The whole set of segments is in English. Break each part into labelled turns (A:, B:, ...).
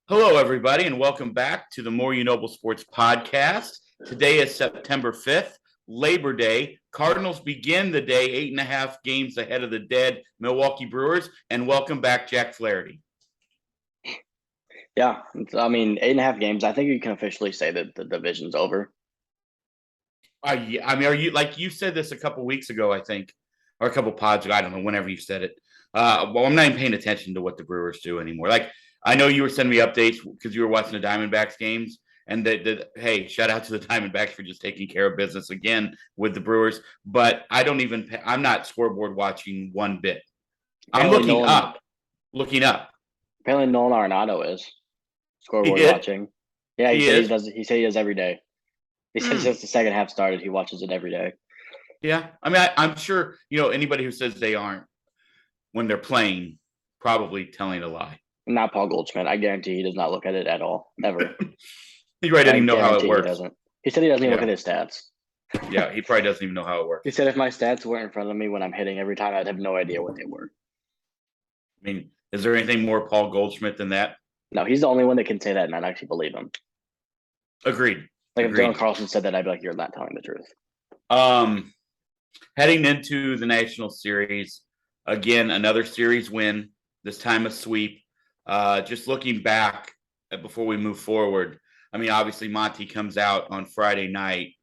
A: Hello, everybody, and welcome back to the More You Noble Sports podcast. Today is September 5th, Labor Day. Cardinals begin the day 8.5 games ahead of the dead Milwaukee Brewers, and welcome back, Jack Flaherty.
B: Yeah, 8.5 games. I think you can officially say that the division's over.
A: Yeah, are you like you said this a couple weeks ago, I think, or a couple pods ago, I don't know, whenever you said it. Well, I'm not even paying attention to what the Brewers do anymore. Like, I know you were sending me updates because you were watching the Diamondbacks games, and hey, shout out to the Diamondbacks for just taking care of business again with the Brewers. But I'm not scoreboard watching one bit. I'm looking up.
B: Apparently, Nolan Arenado is scoreboard
A: He
B: watching. Yeah,
A: he is.
B: He said he does every day. He said since the second half started, he watches it every day.
A: Yeah, I'm sure anybody who says they aren't when they're playing probably telling a lie.
B: Not Paul Goldschmidt. I guarantee he does not look at it at all, ever.
A: He probably doesn't even know how it works.
B: He doesn't. He said he doesn't even look at his stats.
A: Yeah, he probably doesn't even know how it works.
B: He said if my stats weren't in front of me when I'm hitting every time, I'd have no idea what they were.
A: I mean, is there anything more Paul Goldschmidt than that?
B: No, he's the only one that can say that, and I'd actually believe him.
A: Agreed.
B: If Dylan Carlson said that, I'd be like, you're not telling the truth.
A: Heading into the National Series, again, another series win, this time a sweep. Just looking back before we move forward, obviously Monty comes out on Friday night.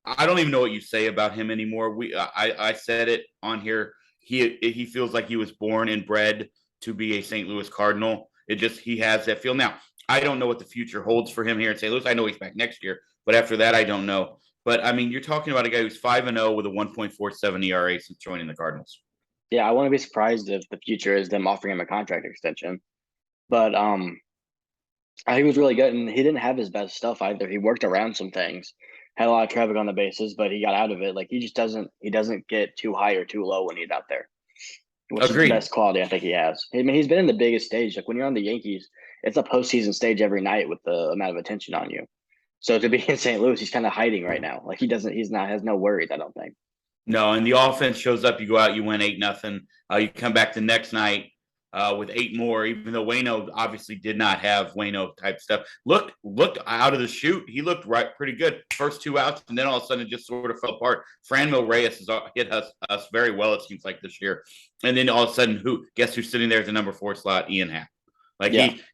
A: I don't even know what you say about him anymore. I said it on here. He feels like he was born and bred to be a St. Louis Cardinal. He has that feel. Now, I don't know what the future holds for him here in St. Louis. I know he's back next year, but after that, I don't know. But you're talking about a guy who's 5-0 with a 1.47 ERA since joining the Cardinals.
B: Yeah, I wouldn't be surprised if the future is them offering him a contract extension. But he was really good, and he didn't have his best stuff either. He worked around some things, had a lot of traffic on the bases, but he got out of it. Like, he doesn't get too high or too low when he's out there, which is the best quality I think he has. He's been in the biggest stage. Like, when you're on the Yankees, it's a postseason stage every night with the amount of attention on you. So to be in St. Louis, he's kind of hiding right now. Like, has no worries, I don't think.
A: No, and the offense shows up. You go out, you win 8-0. You come back the next night with 8 more. Even though Waino obviously did not have Waino type stuff, looked out of the chute. He looked pretty good. First 2 outs, and then all of a sudden it just sort of fell apart. Franmil Reyes has hit us very well, it seems like, this year. And then all of a sudden, guess who's sitting there at the number 4 slot? Ian Happ.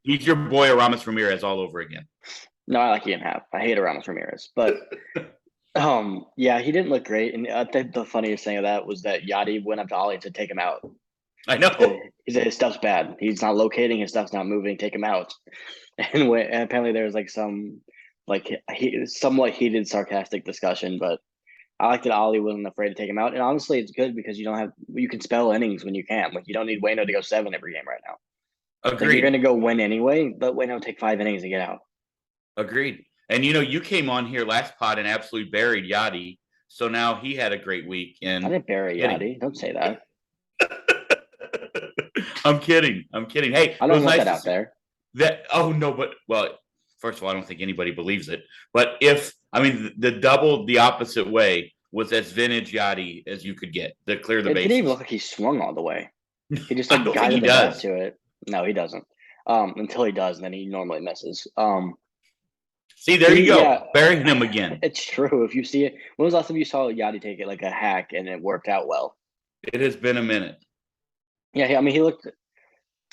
A: He's your boy Aramis Ramirez all over again.
B: No, I like Ian Happ. I hate Aramis Ramirez, but. Yeah, he didn't look great, and I think the funniest thing of that was that Yadi went up to Ollie to take him out.
A: I know.
B: He said his stuff's bad. He's not locating. His stuff's not moving. Take him out. And apparently there was some somewhat heated, sarcastic discussion. But I like that Ollie wasn't afraid to take him out. And honestly, it's good because you can spell innings when you can. Like, you don't need Waino to go 7 every game right now.
A: Agreed.
B: Like, you're going to go win anyway, but Waino take 5 innings to get out.
A: Agreed. And you came on here last pod and absolutely buried Yadi. So now he had a great week. And
B: I didn't bury Yadi. Don't say that.
A: I'm kidding. Hey,
B: I don't want that out there.
A: First of all, I don't think anybody believes it. But the double the opposite way was as vintage Yadi as you could get to clear the bases.
B: It didn't even look like he swung all the way. He just
A: guided the bat
B: to it. No, he doesn't. Until he does, and then he normally misses.
A: See, there you go. Yeah, burying him again.
B: It's true. If you see it, when was the last time you saw Yadi take it like a hack and it worked out well?
A: It has been a minute.
B: Yeah, he looked.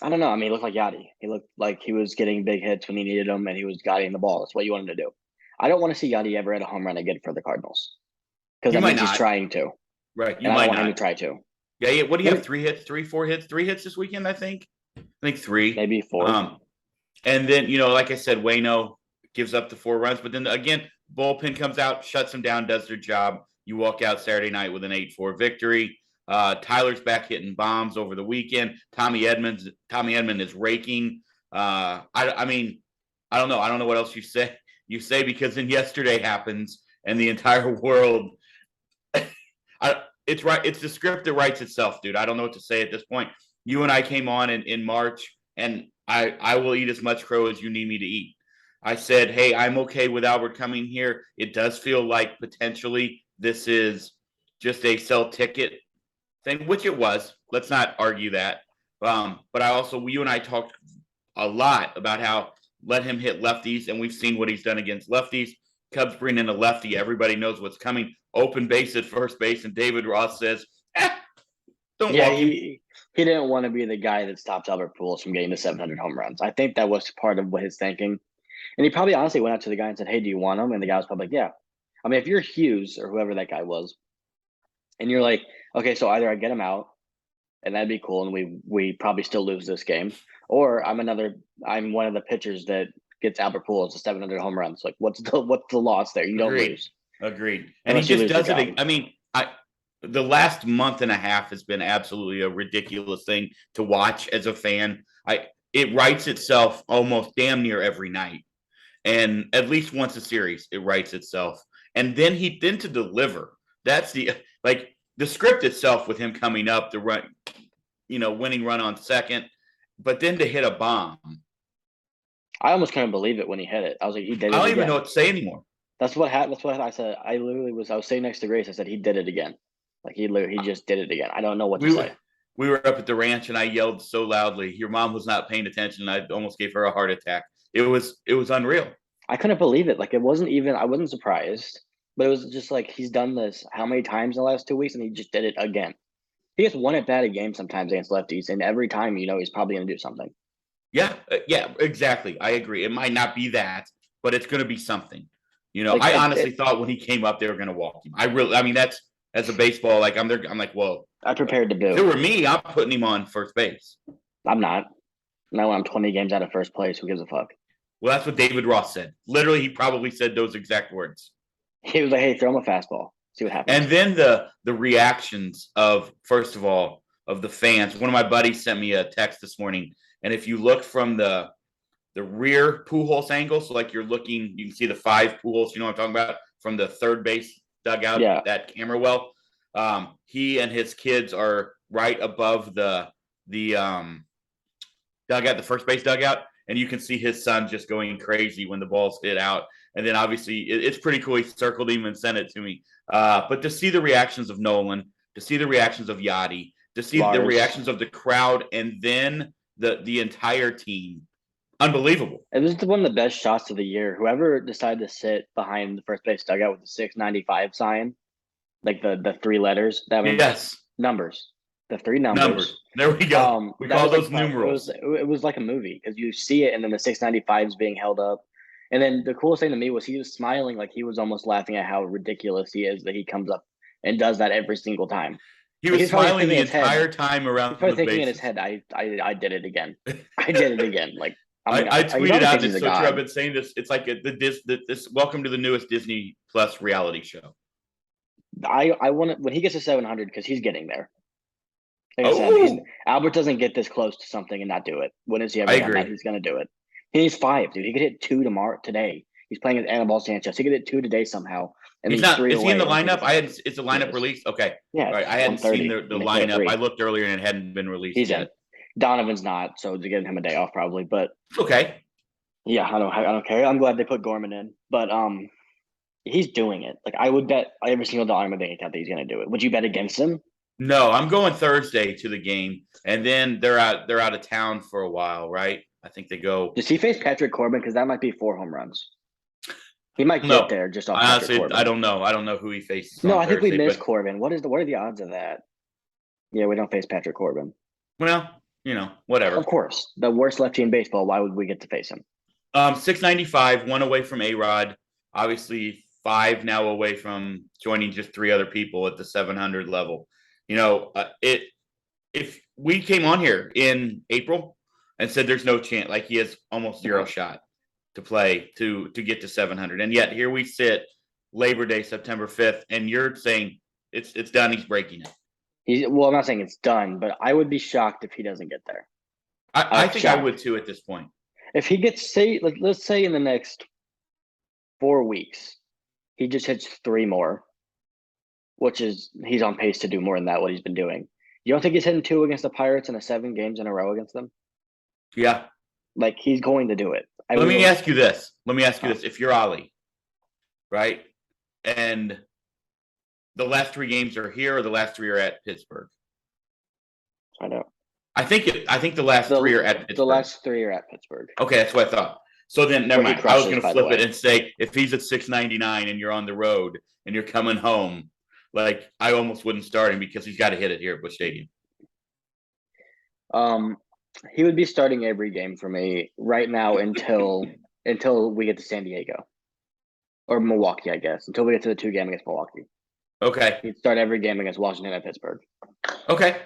B: I don't know. He looked like Yadi. He looked like he was getting big hits when he needed them, and he was guiding the ball. That's what you want him to do. I don't want to see Yadi ever hit a home run again for the Cardinals because that means he's trying to.
A: Right.
B: I don't want him to try to.
A: Yeah. What do you have? 3 hits, 4 hits, 3 hits this weekend. I think 3,
B: maybe 4.
A: And then like I said, Waino gives up the 4 runs, but then again, bullpen comes out, shuts them down, does their job. You walk out Saturday night with an 8-4 victory. Tyler's back hitting bombs over the weekend. Tommy Edman is raking. I don't know. I don't know what else you say. You say because then yesterday happens and the entire world. It's right. It's the script that writes itself, dude. I don't know what to say at this point. You and I came on in March, and I will eat as much crow as you need me to eat. I said, hey, I'm okay with Albert coming here. It does feel like potentially this is just a sell ticket thing, which it was. Let's not argue that. But you and I talked a lot about how let him hit lefties, and we've seen what he's done against lefties. Cubs bring in a lefty. Everybody knows what's coming. Open base at first base, and David Ross says, don't walk him.
B: He didn't want to be the guy that stops Albert Pujols from getting to 700 home runs. I think that was part of what his thinking. And he probably honestly went out to the guy and said, hey, do you want him? And the guy was probably like, yeah. I mean, if you're Hughes or whoever that guy was, and you're like, okay, so either I get him out, and that'd be cool, and we probably still lose this game, or I'm one of the pitchers that gets Albert Pujols to 700 home runs. Like, what's the loss there? You don't lose.
A: Agreed. And he just does it. I mean, the last month and a half has been absolutely a ridiculous thing to watch as a fan. It writes itself almost damn near every night, and at least once a series, it writes itself. And then to deliver. That's the script itself with him coming up, the run, winning run on second, but then to hit a bomb.
B: I almost couldn't believe it when he hit it. I was like, he did it.
A: I don't even know what to say anymore.
B: That's what happened. That's what I said. I was sitting next to Grace. I said, he did it again. Like he just did it again. I don't know what to say.
A: We were up at the ranch and I yelled so loudly. Your mom was not paying attention. I almost gave her a heart attack. It was unreal.
B: I couldn't believe it. Like it wasn't even, I wasn't surprised, but it was just like, he's done this how many times in the last 2 weeks, and he just did it again. He gets one at bat a game sometimes against lefties, and every time, he's probably going to do something.
A: Yeah, exactly. I agree. It might not be that, but it's going to be something. I honestly thought when he came up, they were going to walk him. That's as a baseball, like I'm like, well,
B: I prepared to do.
A: If it were me, I'm putting him on first base.
B: I'm not. Now I'm 20 games out of first place. Who gives a fuck?
A: Well, that's what David Ross said. Literally, he probably said those exact words.
B: He was like, hey, throw him a fastball. See what happens.
A: And then the reactions of, first of all, of the fans. One of my buddies sent me a text this morning, and if you look from the rear Pujols angle, so like you can see the 5 Pujols, you know what I'm talking about, from the third base dugout, that camera well. He and his kids are right above the dugout, the first base dugout, and you can see his son just going crazy when the ball's hit out. And then obviously it's pretty cool. He circled him and sent it to me. But to see the reactions of Nolan, to see the reactions of Yachty, to see the reactions of the crowd, and then the entire team, unbelievable.
B: It was one of the best shots of the year. Whoever decided to sit behind the first base dugout with the 695 sign, like the 3 letters, that was numbers. The 3 numbers.
A: There we go. We call those numerals.
B: It was like a movie because you see it, and then the 695 is being held up. And then the coolest thing to me was he was smiling like he was almost laughing at how ridiculous he is that he comes up and does that every single time.
A: He was smiling the entire time around.
B: He's probably thinking in his head, I did it again. I did it again. Like
A: I tweeted out this. So true. I've been saying this. It's like this. Welcome to the newest Disney Plus reality show.
B: I want it when he gets to 700 because he's getting there. Like Albert doesn't get this close to something and not do it. When is he ever done that? He's going to do it. He needs 5, dude. He could hit 2 today. He's playing with Anibal Sanchez. He could hit 2 today somehow. And
A: he's not. Is he in the lineup? It's a lineup released. Okay.
B: Yeah.
A: All right. I hadn't seen the lineup. I looked earlier and it hadn't been released
B: he's
A: yet.
B: In. Donovan's not, so they're giving him a day off probably. But
A: okay.
B: Yeah, I don't care. I'm glad they put Gorman in, but he's doing it. Like I would bet every single dollar in my bank account that he's going to do it. Would you bet against him?
A: No, I'm going Thursday to the game, and then they're out of town for a while, right? I think they go.
B: Does he face Patrick Corbin? Because that might be 4 home runs. He might get there just off.
A: Honestly, I don't know. I don't know who he faces.
B: No, I think we missed Corbin. What are the odds of that? Yeah, we don't face Patrick Corbin.
A: Well, whatever.
B: Of course, the worst lefty in baseball. Why would we get to face him?
A: 695, 1 away from A-Rod. Obviously, 5 now away from joining just 3 other people at the 700 level. If we came on here in April and said there's no chance, like he has almost 0 shot to play to get to 700, and yet here we sit, Labor Day, September 5th, and you're saying it's done. He's breaking it.
B: I'm not saying it's done, but I would be shocked if he doesn't get there.
A: I think I would too at this point.
B: If he gets let's say in the next 4 weeks, he just hits 3 more. Which is he's on pace to do more than that, what he's been doing. You don't think he's hitting 2 against the Pirates in 7 games in a row against them?
A: Yeah.
B: Like he's going to do it.
A: Let me ask you this. If you're Ollie, right? And the last 3 games are here or the last 3 are at Pittsburgh?
B: I know.
A: I think the last 3 are at Pittsburgh.
B: The last 3 are at Pittsburgh.
A: Okay, that's what I thought. So then, never
B: where he
A: mind. I was going
B: crushes,
A: to
B: by the
A: flip it
B: way.
A: and say, if he's at 699 and you're on the road and you're coming home, like I almost wouldn't start him because he's got to hit it here at Busch Stadium.
B: He would be starting every game for me right now until we get to San Diego or Milwaukee, I guess. Until we get to the 2 game against Milwaukee,
A: Okay.
B: he'd start every game against Washington and Pittsburgh.
A: Okay.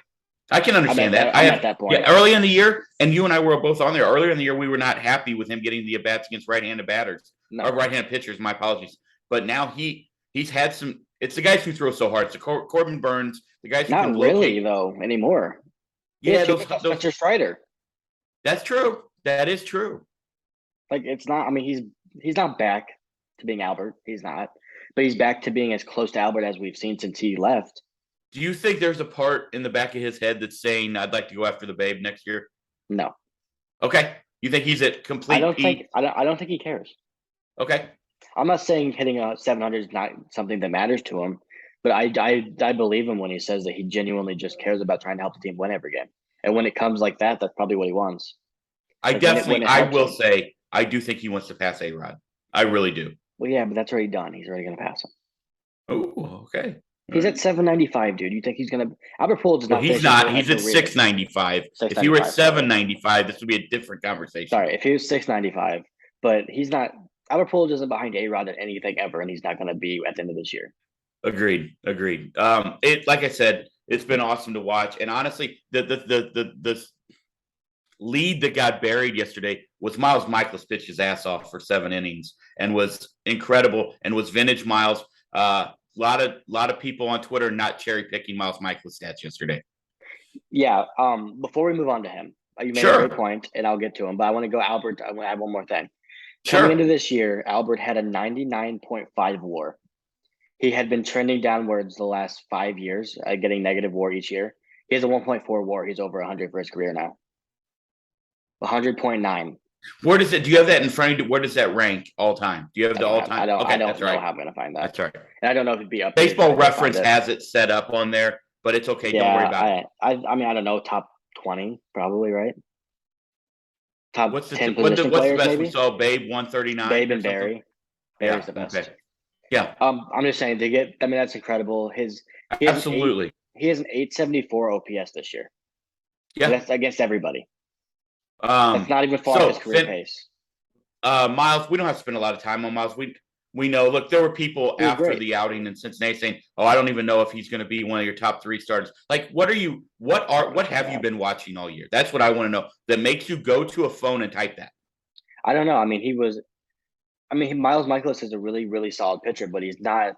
A: I can understand that.
B: I'm at that point.
A: Yeah, early in the year, and you and I were both on there. Earlier in the year, we were not happy with him getting the at bats against right-handed batters or right-handed pitchers. My apologies. But now he's had some. It's the guys who throw so hard. It's the Corbin Burns, the guys who
B: Not
A: can
B: really
A: locate.
B: though anymore.
A: Yeah,
B: those Spencer Strider.
A: That's true. That is true.
B: Like it's not. I mean, he's not back to being Albert. He's not, but he's back to being as close to Albert as we've seen since he left.
A: Do you think there's a part in the back of his head that's saying, "I'd like to go after the Babe next year"?
B: No.
A: Okay. You think he's at complete?
B: I don't think he cares.
A: Okay.
B: I'm not saying hitting a 700 is not something that matters to him, but I believe him when he says that he genuinely just cares about trying to help the team win every game. And when it comes like that, that's probably what he wants.
A: I will say, I do think he wants to pass A-Rod. I really do.
B: Well, yeah, but that's already done. He's already going to pass him.
A: Oh, okay.
B: He's at 795, dude. You think he's going to – Albert Pujols is not –
A: He's not. He's at 695. If he were at 795, this would be a different conversation.
B: Sorry, if he was 695. But he's not – Albert Pujols isn't behind A-Rod at anything ever, and he's not going to be at the end of this year.
A: Agreed. Like I said, it's been awesome to watch. And honestly, the lead that got buried yesterday was Miles Michaelis pitched his ass off for 7 innings and was incredible and was vintage Miles. A lot of people on Twitter not cherry picking Miles Michaelis stats yesterday.
B: Yeah. Before we move on to him, you made a great point, and I'll get to him. But I want to go Albert. I want to add one more thing. Coming into this year, Albert had a 99.5 WAR. He had been trending downwards the last 5 years, getting negative WAR each year. He has a 1.4 WAR. He's over 100 for his career now. 100.9.
A: Where does it? Do you have that in front of you? Where does that rank all time? Do you have the all time?
B: I don't know how I'm going to find that.
A: That's right.
B: And I don't know if it'd be up.
A: Baseball Reference has it set up on there, but it's okay.
B: Yeah,
A: don't worry about it.
B: I mean, I don't know. Top 20, probably, right? Top
A: what's
B: 10
A: what's
B: position
A: the
B: players,
A: best
B: maybe?
A: we saw? Babe 139.
B: Babe and Barry. Barry's the best.
A: Okay. Yeah.
B: I'm just saying to get. I mean, that's incredible.
A: Absolutely.
B: He has an 874 OPS this year.
A: Yeah,
B: and that's against everybody. That's not even far off his career pace.
A: Miles, we don't have to spend a lot of time on Miles. We know. Look, there were people after the outing in Cincinnati saying, "Oh, I don't even know if he's going to be one of your top 3 starters." Like, what have you been watching all year? That's what I want to know. That makes you go to a phone and type that.
B: I don't know. I mean, Miles Michaelis is a really, really solid pitcher, but he's not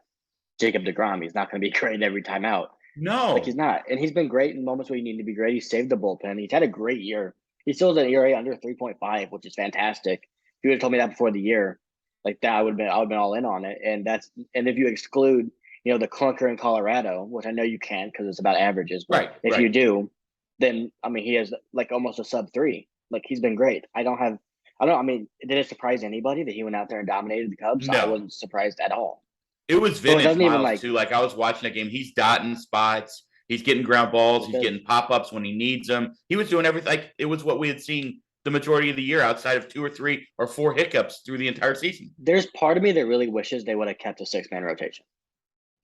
B: Jacob deGrom. He's not going to be great every time out.
A: No,
B: like he's not. And he's been great in moments where you need to be great. He saved the bullpen. He's had a great year. He still has an ERA under 3.5, which is fantastic. If you would have told me that before the year, like that, I would have been all in on it. And if you exclude, the clunker in Colorado, which I know you can't because it's about averages, but if you do, then I mean he has like almost a sub-3. Like he's been great. I mean, did it surprise anybody that he went out there and dominated the Cubs?
A: No.
B: I wasn't surprised at all.
A: It was vintage Miles too. Like I was watching a game, he's dotting spots, he's getting ground balls, he's getting pop-ups when he needs them. He was doing everything. Like it was what we had seen the majority of the year, outside of 2 or 3 or 4 hiccups through the entire season.
B: There's part of me that really wishes they would have kept a 6-man rotation.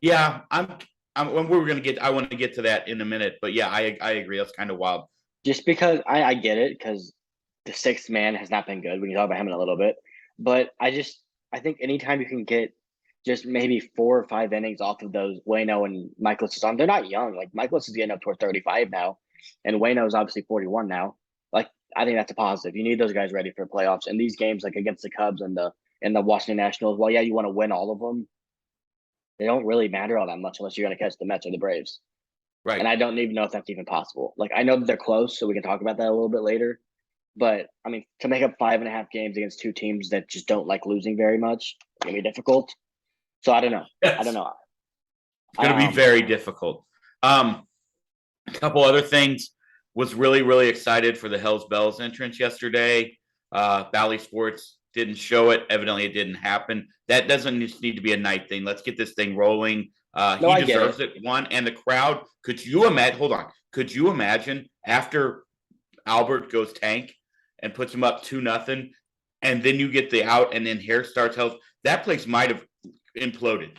A: Yeah, I want to get to that in a minute, but yeah, I agree. That's kind of wild.
B: Just because I get it, because the 6th man has not been good. We can talk about him in a little bit, but I think anytime you can get just maybe 4 or 5 innings off of those Waino and Michaelis on, they're not young. Like Michaelis is getting up toward 35 now, and Waino is obviously 41 now. Like I think that's a positive. You need those guys ready for playoffs. And these games, like against the Cubs and the Washington Nationals, well, yeah, you want to win all of them. They don't really matter all that much unless you're going to catch the Mets or the Braves.
A: Right.
B: And I don't even know if that's even possible. Like I know that they're close, so we can talk about that a little bit later. But I mean, to make up 5.5 games against 2 teams that just don't like losing very much, it's gonna be difficult. So I don't know.
A: Yes.
B: I don't know.
A: It's gonna be very difficult. A couple other things. Was really, really excited for the Hells Bells entrance yesterday. Bally Sports didn't show it. Evidently, it didn't happen. That doesn't need to be a night thing. Let's get this thing rolling. He deserves it. One, and the crowd. Could you imagine? Hold on. Could you imagine after Albert goes tank and puts him up 2-0, and then you get the out, and then hair starts health. That place might have imploded.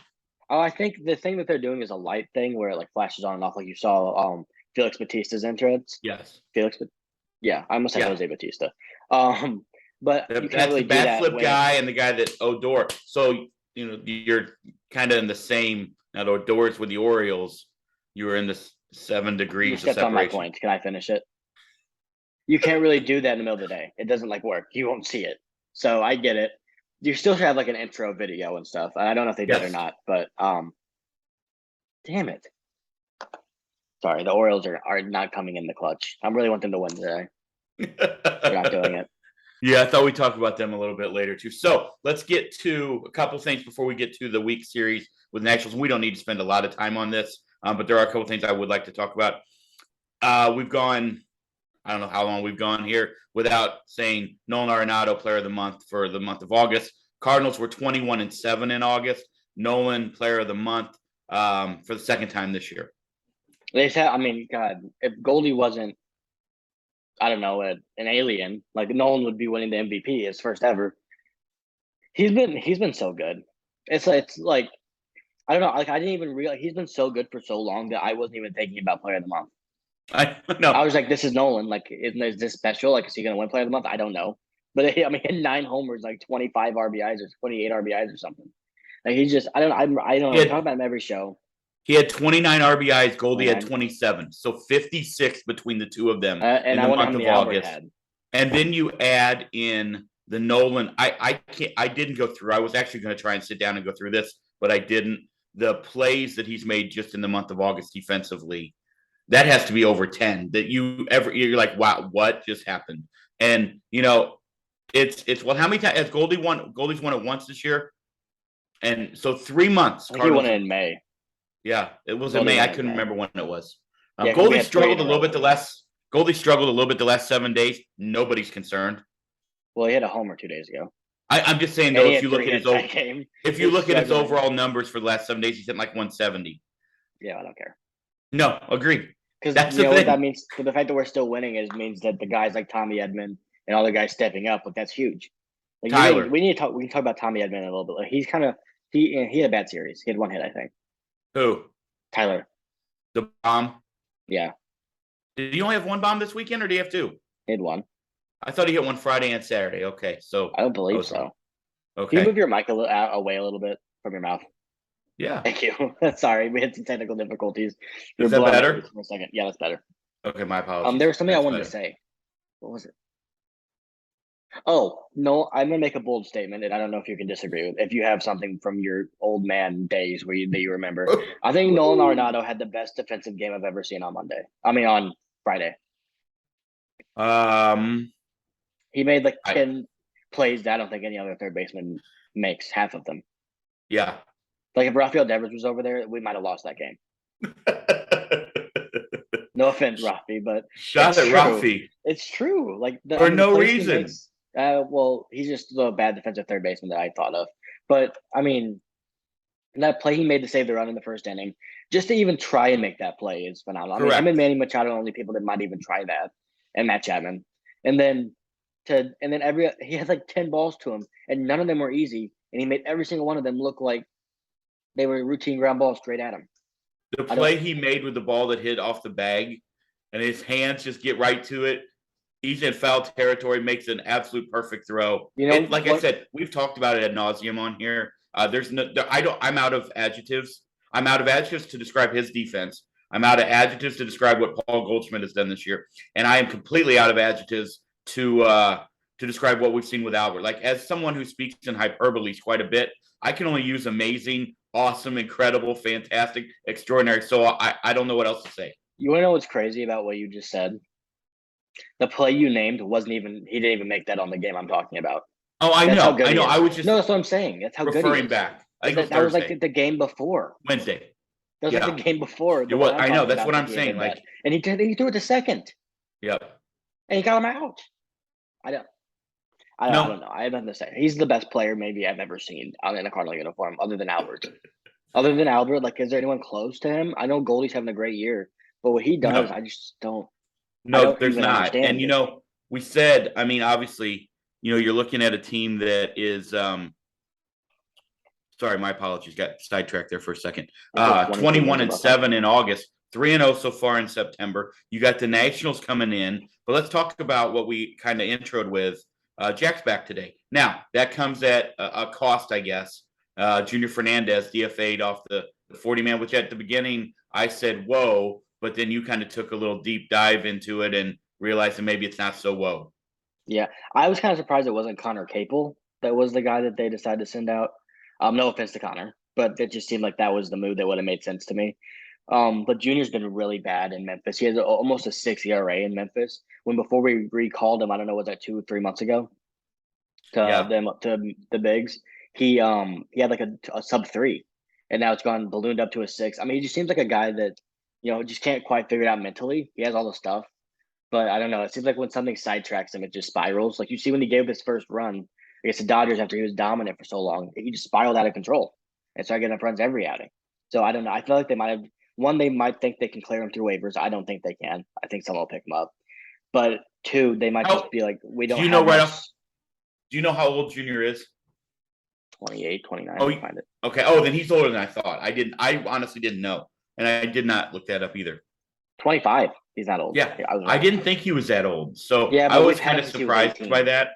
B: Oh, I think the thing that they're doing is a light thing where it like flashes on and off, like you saw Felix Batista's entrance.
A: Yes.
B: Yeah, I almost said
A: Yeah.
B: Jose Batista. Um, but you can't
A: That's
B: really
A: the
B: do
A: bat
B: that
A: flip guy and the guy that Odor. So, you're kind of in the same. Now, Odor's with the Orioles. You were in the 7
B: You
A: degrees of
B: stepped on my
A: separation.
B: point. Can I finish it? You can't really do that in the middle of the day. It doesn't like work. You won't see it. So I get it. You still should have like an intro video and stuff. I don't know if they did or
A: Yes.
B: not, but damn it. Sorry, the Orioles are not coming in the clutch. I really want them to win today. They're not doing it.
A: Yeah, I thought we'd talk about them a little bit later too. So let's get to a couple things before we get to the week series with Nationals. We don't need to spend a lot of time on this, but there are a couple things I would like to talk about. We've gone, I don't know how long we've gone here without saying Nolan Arenado Player of the Month for the month of August. Cardinals were 21-7 in August. Nolan Player of the Month for the second time this year.
B: They said, I mean, God, if Goldie wasn't, I don't know, an alien, like Nolan would be winning the MVP, his first ever. He's been so good. It's like I don't know, like I didn't even realize he's been so good for so long that I wasn't even thinking about Player of the Month.
A: I know.
B: I was like, this is Nolan. Like, is this special? Like, is he gonna win Player of the Month? I don't know. But I mean, he had 9 homers, like 25 RBIs or 28 RBIs or something. Like he's just, I don't know. We talk about him every show.
A: He had 29 RBIs. Goldie had 27. So 56 between the two of them
B: And
A: in the month of August. And then you add in the Nolan. I didn't go through. I was actually going to try and sit down and go through this, but I didn't. The plays that he's made just in the month of August defensively, that has to be over 10. That you're like, wow, what just happened? And it's well, how many times has Goldie won? Goldie's won it once this year, and so 3 months.
B: He won it in May.
A: Yeah, it was in May. I couldn't remember when it was.
B: Yeah,
A: Goldie struggled a little bit the last. Goldie struggled a little bit the last 7 days. Nobody's concerned.
B: Well, he had a homer 2 days ago.
A: I'm just saying though, if you look at his
B: struggling.
A: overall numbers for the last 7 days, he's hitting like 170.
B: Yeah, I don't care.
A: No, agreed.
B: Because you know what that means. But the fact that we're still winning means that the guys like Tommy Edman and all the guys stepping up, like that's huge. Like
A: Tyler,
B: we need to talk. We can talk about Tommy Edman a little bit. Like he's kind of he had a bad series. He had 1 hit, I think.
A: Who?
B: Tyler.
A: The bomb.
B: Yeah.
A: Did he only have 1 bomb this weekend, or did he have 2?
B: He had 1.
A: I thought he hit 1 Friday and Saturday. Okay, so
B: I don't believe so.
A: Okay.
B: Can you move your mic away a little bit from your mouth?
A: Yeah.
B: Thank you. Sorry, we had some technical difficulties.
A: Is that better?
B: For a second. Yeah, that's better.
A: Okay, my apologies.
B: There was something I wanted to say. What was it? Oh, no, I'm gonna make a bold statement, and I don't know if you can disagree with. If you have something from your old man days that you remember, I think Nolan Arenado had the best defensive game I've ever seen on Friday. He made like 10 plays that I don't think any other third baseman makes, half of them.
A: Yeah.
B: Like if Rafael Devers was over there, we might have lost that game. No offense, Rafi, but
A: shot at Rafi.
B: It's true. Like
A: for no reason.
B: Well, he's just a bad defensive third baseman that I thought of. But I mean, that play he made to save the run in the first inning, just to even try and make that play is phenomenal.
A: Correct.
B: I mean, him and Manny Machado are the only people that might even try that, and Matt Chapman. And then he had like 10 balls to him, and none of them were easy, and he made every single one of them look like they were routine ground balls straight at him.
A: The play he made with the ball that hit off the bag, and his hands just get right to it. He's in foul territory, makes an absolute perfect throw. I said, we've talked about it ad nauseum on here. I'm out of adjectives. I'm out of adjectives to describe his defense. I'm out of adjectives to describe what Paul Goldschmidt has done this year, and I am completely out of adjectives to describe what we've seen with Albert. Like, as someone who speaks in hyperboles quite a bit, I can only use amazing, awesome, incredible, fantastic, extraordinary. So I don't know what else to say.
B: You want to know what's crazy about what you just said? The play you named he didn't even make that on the game I'm talking about.
A: Oh, I know. I was just
B: that's what I'm saying. That's how good he is.
A: Referring back.
B: That was like the game before.
A: Wednesday.
B: That was like the game before.
A: I know. That's what I'm saying. Like,
B: and he threw it to second.
A: Yep. And
B: he got him out. I don't know. I have nothing to say. He's the best player maybe I've ever seen in a Cardinal uniform, other than Albert. Like, is there anyone close to him? I know Goldie's having a great year, but what he does, I just don't.
A: No, there's not. And we said, I mean, obviously, you're looking at a team that is sorry, my apologies, got sidetracked there for a second.
B: 22 wins
A: 21-7 in August, 3-0 so far in September. You got the Nationals coming in, but let's talk about what we kind of introed with. Jack's back today. Now, that comes at a cost, I guess. Junior Fernandez DFA'd off the 40-man, which at the beginning I said, whoa, but then you kind of took a little deep dive into it and realized that maybe it's not so whoa.
B: Yeah, I was kind of surprised it wasn't Connor Capel that was the guy that they decided to send out. No offense to Connor, but it just seemed like that was the move that would have made sense to me. But Junior's been really bad in Memphis. He has almost a 6 ERA in Memphis. When before we recalled him, I don't know, was that 2 or 3 months ago to them to the bigs? He had like a sub 3, and now it's gone ballooned up to a 6. I mean, he just seems like a guy that just can't quite figure it out mentally. He has all the stuff, but I don't know. It seems like when something sidetracks him, it just spirals. Like you see when he gave his first run against the Dodgers after he was dominant for so long, he just spiraled out of control and started getting up runs every outing. So I don't know. I feel like they might have they might think they can clear him through waivers. I don't think they can. I think someone will pick him up. But 2, they might just be like, we don't.
A: Do you know right off? Do you know how old Junior is?
B: 28, 29.
A: Oh, find it. Okay. Oh, then he's older than I thought. I honestly didn't know, and I did not look that up either.
B: 25. He's not old.
A: Yeah, I didn't think he was that old. So
B: yeah,
A: I was kind of surprised by that.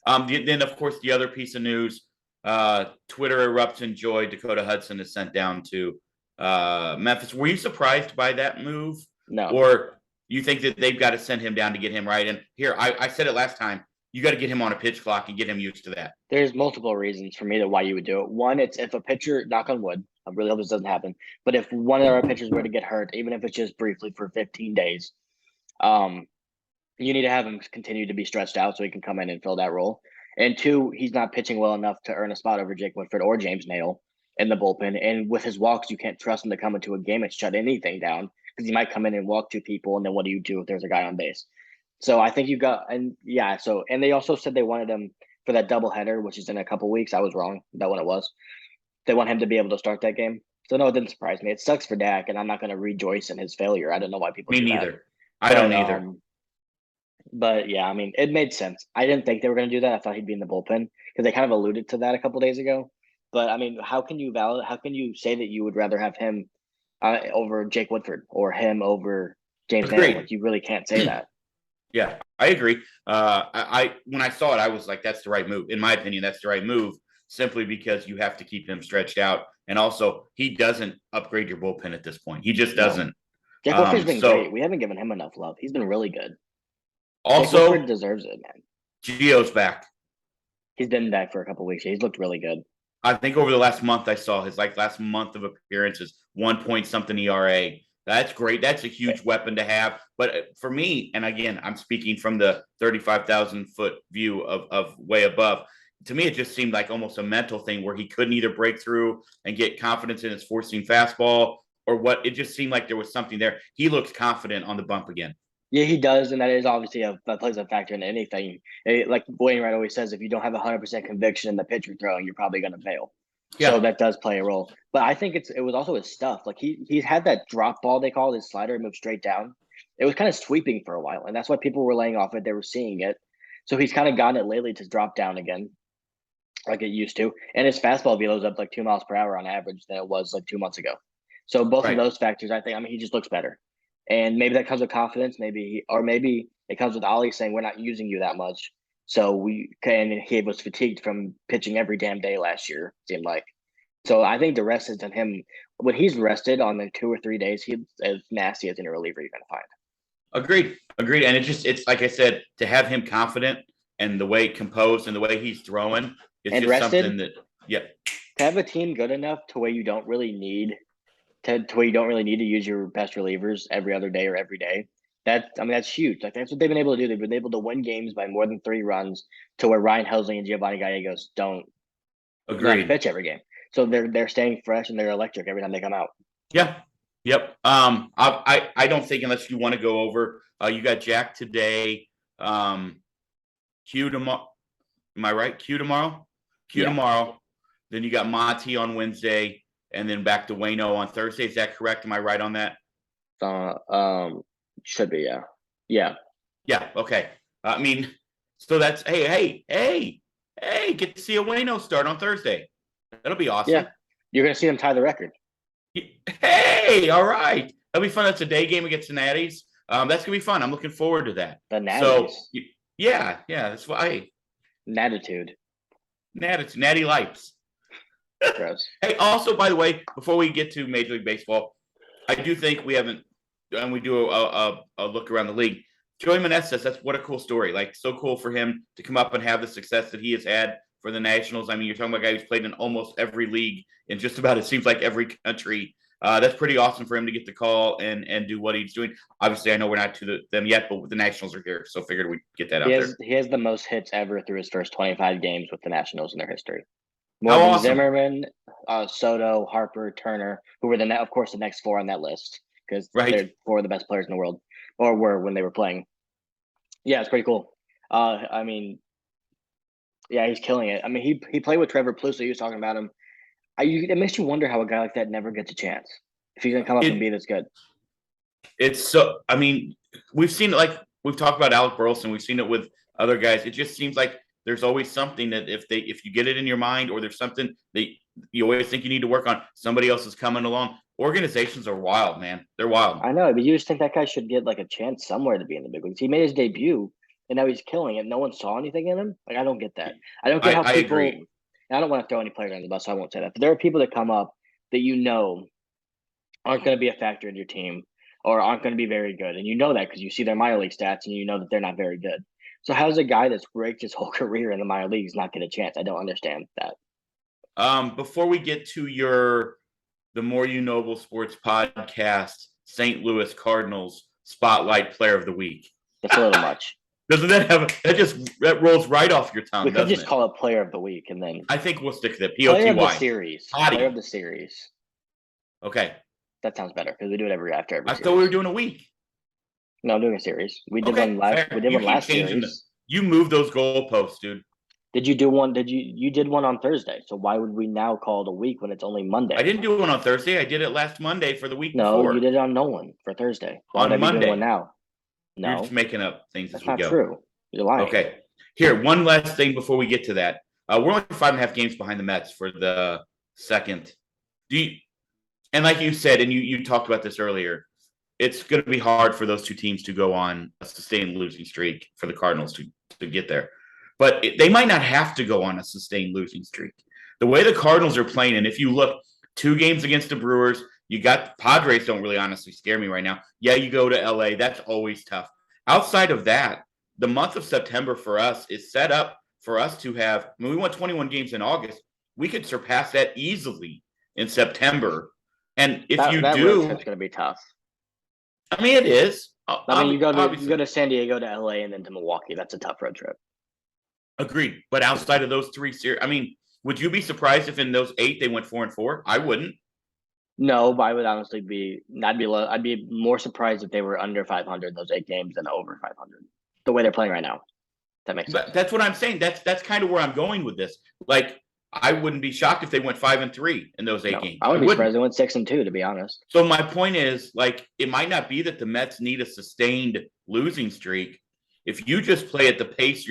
A: Then of course the other piece of news, Twitter erupts in joy. Dakota Hudson is sent down to Memphis. Were you surprised by that move?
B: No.
A: Or you think that they've got to send him down to get him right? And here, I said it last time. You got to get him on a pitch clock and get him used to that.
B: There's multiple reasons for me to why you would do it. One, it's if a pitcher, knock on wood, I really hope this doesn't happen, but if one of our pitchers were to get hurt, even if it's just briefly for 15 days, you need to have him continue to be stretched out so he can come in and fill that role. And 2, he's not pitching well enough to earn a spot over Jake Woodford or James Nail in the bullpen. And with his walks, you can't trust him to come into a game and shut anything down because he might come in and walk 2 people. And then what do you do if there's a guy on base? So I think and they also said they wanted him for that doubleheader, which is in a couple weeks. I was wrong about when it was. They want him to be able to start that game. So no, it didn't surprise me. It sucks for Dak, and I'm not going to rejoice in his failure. I don't know why people.
A: Me neither. I don't either.
B: But yeah, I mean, it made sense. I didn't think they were going to do that. I thought he'd be in the bullpen because they kind of alluded to that a couple days ago. But I mean, how can you say that you would rather have him over Jake Woodford or him over James Nail? Like, you really can't say that.
A: Yeah, I agree. I when I saw it, I was like, that's the right move. In my opinion, that's the right move, simply because you have to keep him stretched out. And also, he doesn't upgrade your bullpen at this point. He just doesn't.
B: Jake Woodford's been great. We haven't given him enough love. He's been really good.
A: Also,
B: Jake Woodford deserves it, man.
A: Gio's back.
B: He's been back for a couple of weeks. He's looked really good.
A: I think over the last month, I saw his last month of appearances, 1 point something ERA. That's great. That's a huge weapon to have. But for me, and again, I'm speaking from the 35,000-foot view of way above. To me, it just seemed like almost a mental thing where he couldn't either break through and get confidence in his four-seam fastball or what. It just seemed like there was something there. He looks confident on the bump again.
B: Yeah, he does, and that is obviously that plays a factor in anything. Like Wainwright always says, if you don't have 100% conviction in the pitch you're throwing, you're probably going to fail. Yeah. So that does play a role. But I think it was also his stuff. Like he's had that drop ball, they call it, his slider, move straight down. It was kind of sweeping for a while, and that's why people were laying off it. They were seeing it. So he's kind of gotten it lately to drop down again, like it used to. And his fastball velo is up like 2 miles per hour on average than it was like 2 months ago. So both of those factors, I mean, he just looks better. And maybe that comes with confidence, maybe it comes with Ollie saying we're not using you that much. So he was fatigued from pitching every damn day last year, it seemed like. So I think the rest is on him. When he's rested on the 2 or 3 days, he's as nasty as any reliever you're going to find.
A: Agreed. And it's like I said, to have him confident and the way composed and the way he's throwing, it's
B: and
A: just
B: rested,
A: something that,
B: to have a team good enough to where you don't really need to use your best relievers every other day or every day. That's huge. Like that's what they've been able to do. They've been able to win games by more than 3 runs to where Ryan Helsley and Giovanni Gallegos don't pitch every game. So they're staying fresh and they're electric every time they come out.
A: Yeah. Yep. I don't think unless you want to go over, you got Jack today. Q tomorrow. Am I right? Q tomorrow. Tomorrow. Then you got Monty on Wednesday, and then back to Wayno on Thursday. Is that correct? Am I right on that?
B: Should be, yeah.
A: Yeah. Okay. I mean, So that's hey, get to see a Wayno start on Thursday. That'll be awesome.
B: Yeah, you're gonna see them tie the record.
A: Hey, all right. That'll be fun. That's a day game against the Natties. That's gonna be fun. I'm looking forward to that.
B: The Natties.
A: So yeah, that's why.
B: Natitude.
A: Natty Lights.
B: Gross.
A: Hey, also, by the way, before we get to Major League Baseball, I do think we haven't, and we do a look around the league. Joey Meneses, that's what a cool story. Like, so cool for him to come up and have the success that he has had for the Nationals. I mean, you're talking about a guy who's played in almost every league in just about, it seems like, every country. That's pretty awesome for him to get the call and do what he's doing. Obviously, I know we're not to them yet, but the Nationals are here, so figured we'd get that out there.
B: He has the most hits ever through his first 25 games with the Nationals in their history. More
A: How
B: than
A: awesome.
B: Zimmerman, Soto, Harper, Turner, who were of course, the next four on that list because they're four of the best players in the world, or were when they were playing. Yeah, it's pretty cool. I mean, yeah, he's killing it. I mean, he played with Trevor Plouffe, so he was talking about him. It makes you wonder how a guy like that never gets a chance if he's gonna come up and be this good.
A: It's so. I mean, we've seen it. Like we've talked about Alec Burleson, we've seen it with other guys. It just seems like there's always something that if you get it in your mind, or there's something that you always think you need to work on, somebody else is coming along. Organizations are wild, man. They're wild.
B: I know, but you just think that guy should get like a chance somewhere to be in the big leagues. He made his debut, and now he's killing it. No one saw anything in him. Like, I don't get that. I don't get how people. I agree. I don't want to throw any players under the bus, so I won't say that. But there are people that come up that aren't going to be a factor in your team or aren't going to be very good, and you know that because you see their minor league stats and you know that they're not very good. So how does a guy that's raked his whole career in the minor leagues not get a chance? I don't understand that.
A: Before we get to the More You Noble Sports podcast, St. Louis Cardinals Spotlight Player of the Week.
B: That's a little much.
A: Doesn't that rolls right off your tongue?
B: We could just call it Player of the Week, and then
A: I think we'll stick to that.
B: Player of the series. Player of the series.
A: Okay,
B: that sounds better because we do it after every.
A: I thought we were doing a week.
B: No, I'm doing a series. We did one last. We did one last series.
A: You moved those goalposts, dude.
B: Did you do one? You did one on Thursday? So why would we now call it a week when it's only Monday?
A: I didn't do one on Thursday. I did it last Monday for the week
B: before.
A: No,
B: you did it on Nolan for Thursday.
A: Why on Monday.
B: One now. No,
A: you're just making up things
B: That's
A: as we go.
B: That's not true. You're lying.
A: Okay. Here, one last thing before we get to that. We're only 5.5 games behind the Mets for the second. And like you said, and you talked about this earlier, it's going to be hard for those two teams to go on a sustained losing streak for the Cardinals to get there. But they might not have to go on a sustained losing streak. The way the Cardinals are playing, and if you look, 2 games against the Brewers, you got Padres don't really honestly scare me right now. Yeah, you go to LA. That's always tough. Outside of that, the month of September for us is set up for us to have, I mean, we won 21 games in August. We could surpass that easily in September. And if that do,
B: it's going to be tough.
A: I mean, it is.
B: I mean, you go to San Diego, to LA, and then to Milwaukee. That's a tough road trip.
A: Agreed. But outside of those 3 series, I mean, would you be surprised if in those 8 they went 4-4? I wouldn't.
B: No, but I would honestly I'd be more surprised if they were under 500 those 8 games than over 500. The way they're playing right now. That makes sense.
A: That's what I'm saying. That's kind of where I'm going with this. Like, I wouldn't be shocked if they went 5-3 in those 8 games.
B: I wouldn't be surprised if they went 6-2, to be honest.
A: So my point is, like, it might not be that the Mets need a sustained losing streak. If you just play at the pace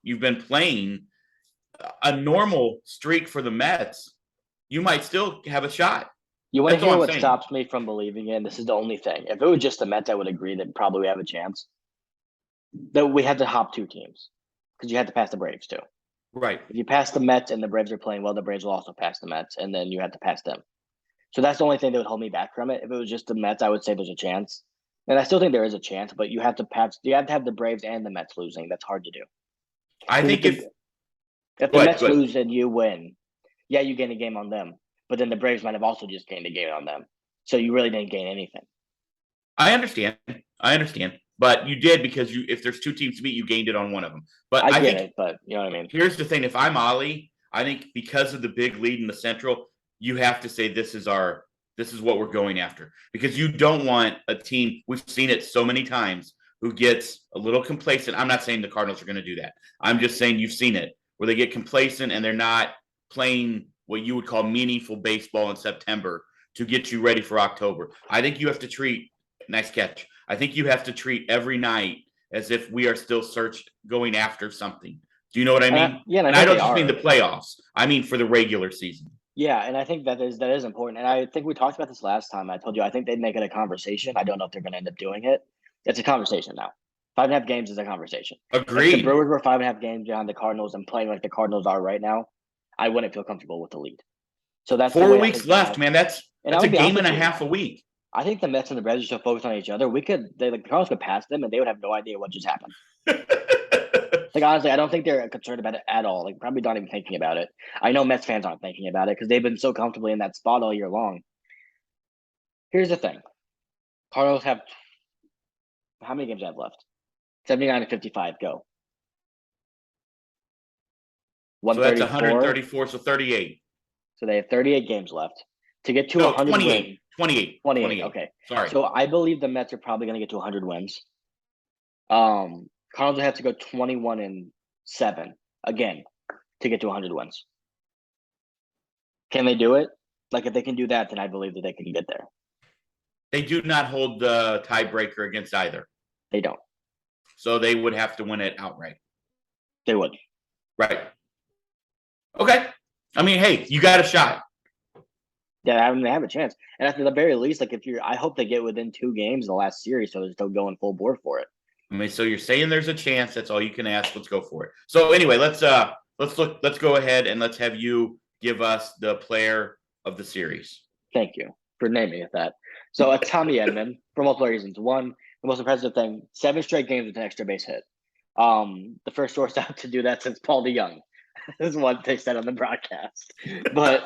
A: you've been playing, a normal streak for the Mets, you might still have a shot.
B: You want to hear what stops me from believing in? This is the only thing. If it was just the Mets, I would agree that probably we have a chance. That we had to hop 2 teams because you had to pass the Braves too.
A: Right.
B: If you pass the Mets and the Braves are playing well, the Braves will also pass the Mets, and then you have to pass them. So that's the only thing that would hold me back from it. If it was just the Mets, I would say there's a chance. And I still think there is a chance, but you have to have the Braves and the Mets losing. That's hard to do.
A: I think if
B: the Mets lose and you win, yeah, you gain a game on them. But then the Braves might have also just gained a game on them. So you really didn't gain anything.
A: I understand. But you did because if there's 2 teams to beat, you gained it on one of them. But I
B: get it, but you know what I mean?
A: Here's the thing. If I'm Ollie, I think because of the big lead in the Central, you have to say this is what we're going after. Because you don't want a team, we've seen it so many times, who gets a little complacent. I'm not saying the Cardinals are going to do that. I'm just saying you've seen it, where they get complacent and they're not playing what you would call meaningful baseball in September to get you ready for October. I think you have to treat, nice catch, I think you have to treat every night as if we are still going after something. Do you know what I mean?
B: And
A: I don't just mean the playoffs. I mean for the regular season.
B: Yeah, and I think that is important. And I think we talked about this last time. I told you I think they'd make it a conversation. I don't know if they're going to end up doing it. It's a conversation now. 5.5 games is a conversation.
A: Agreed.
B: If the Brewers were 5.5 games behind the Cardinals and playing like the Cardinals are right now, I wouldn't feel comfortable with the lead. So that's
A: 4 weeks left, man. That's a game and a half a week.
B: I think the Mets and the Braves are so focused on each other. The Cardinals could pass them, and they would have no idea what just happened. Like, honestly, I don't think they're concerned about it at all. Like, probably not even thinking about it. I know Mets fans aren't thinking about it because they've been so comfortably in that spot all year long. Here's the thing. Cardinals have – how many games do they have left? 79 to 55, go.
A: So that's 134, so 38.
B: So they have 38 games left. To get to 100
A: 28.
B: wins. 28, okay.
A: Sorry.
B: So I believe the Mets are probably going to get to 100 wins. Cardinals have to go 21-7 again to get to 100 wins. Can they do it? Like, if they can do that, then I believe that they can get there.
A: They do not hold the tiebreaker against either.
B: They don't.
A: So they would have to win it outright.
B: They would.
A: Right. Okay. I mean, hey, you got a shot.
B: Yeah, they have a chance. And at the very least, like, I hope they get within 2 games in the last series, so they're still going full bore for it.
A: I mean, so you're saying there's a chance. That's all you can ask. Let's go for it. So anyway, let's go ahead and let's have you give us the player of the series.
B: Thank you for naming it that. So Tommy Edman, for multiple reasons. One, the most impressive thing, 7 straight games with an extra base hit. The first shortstop to do that since Paul DeYoung. This is what they said on the broadcast. But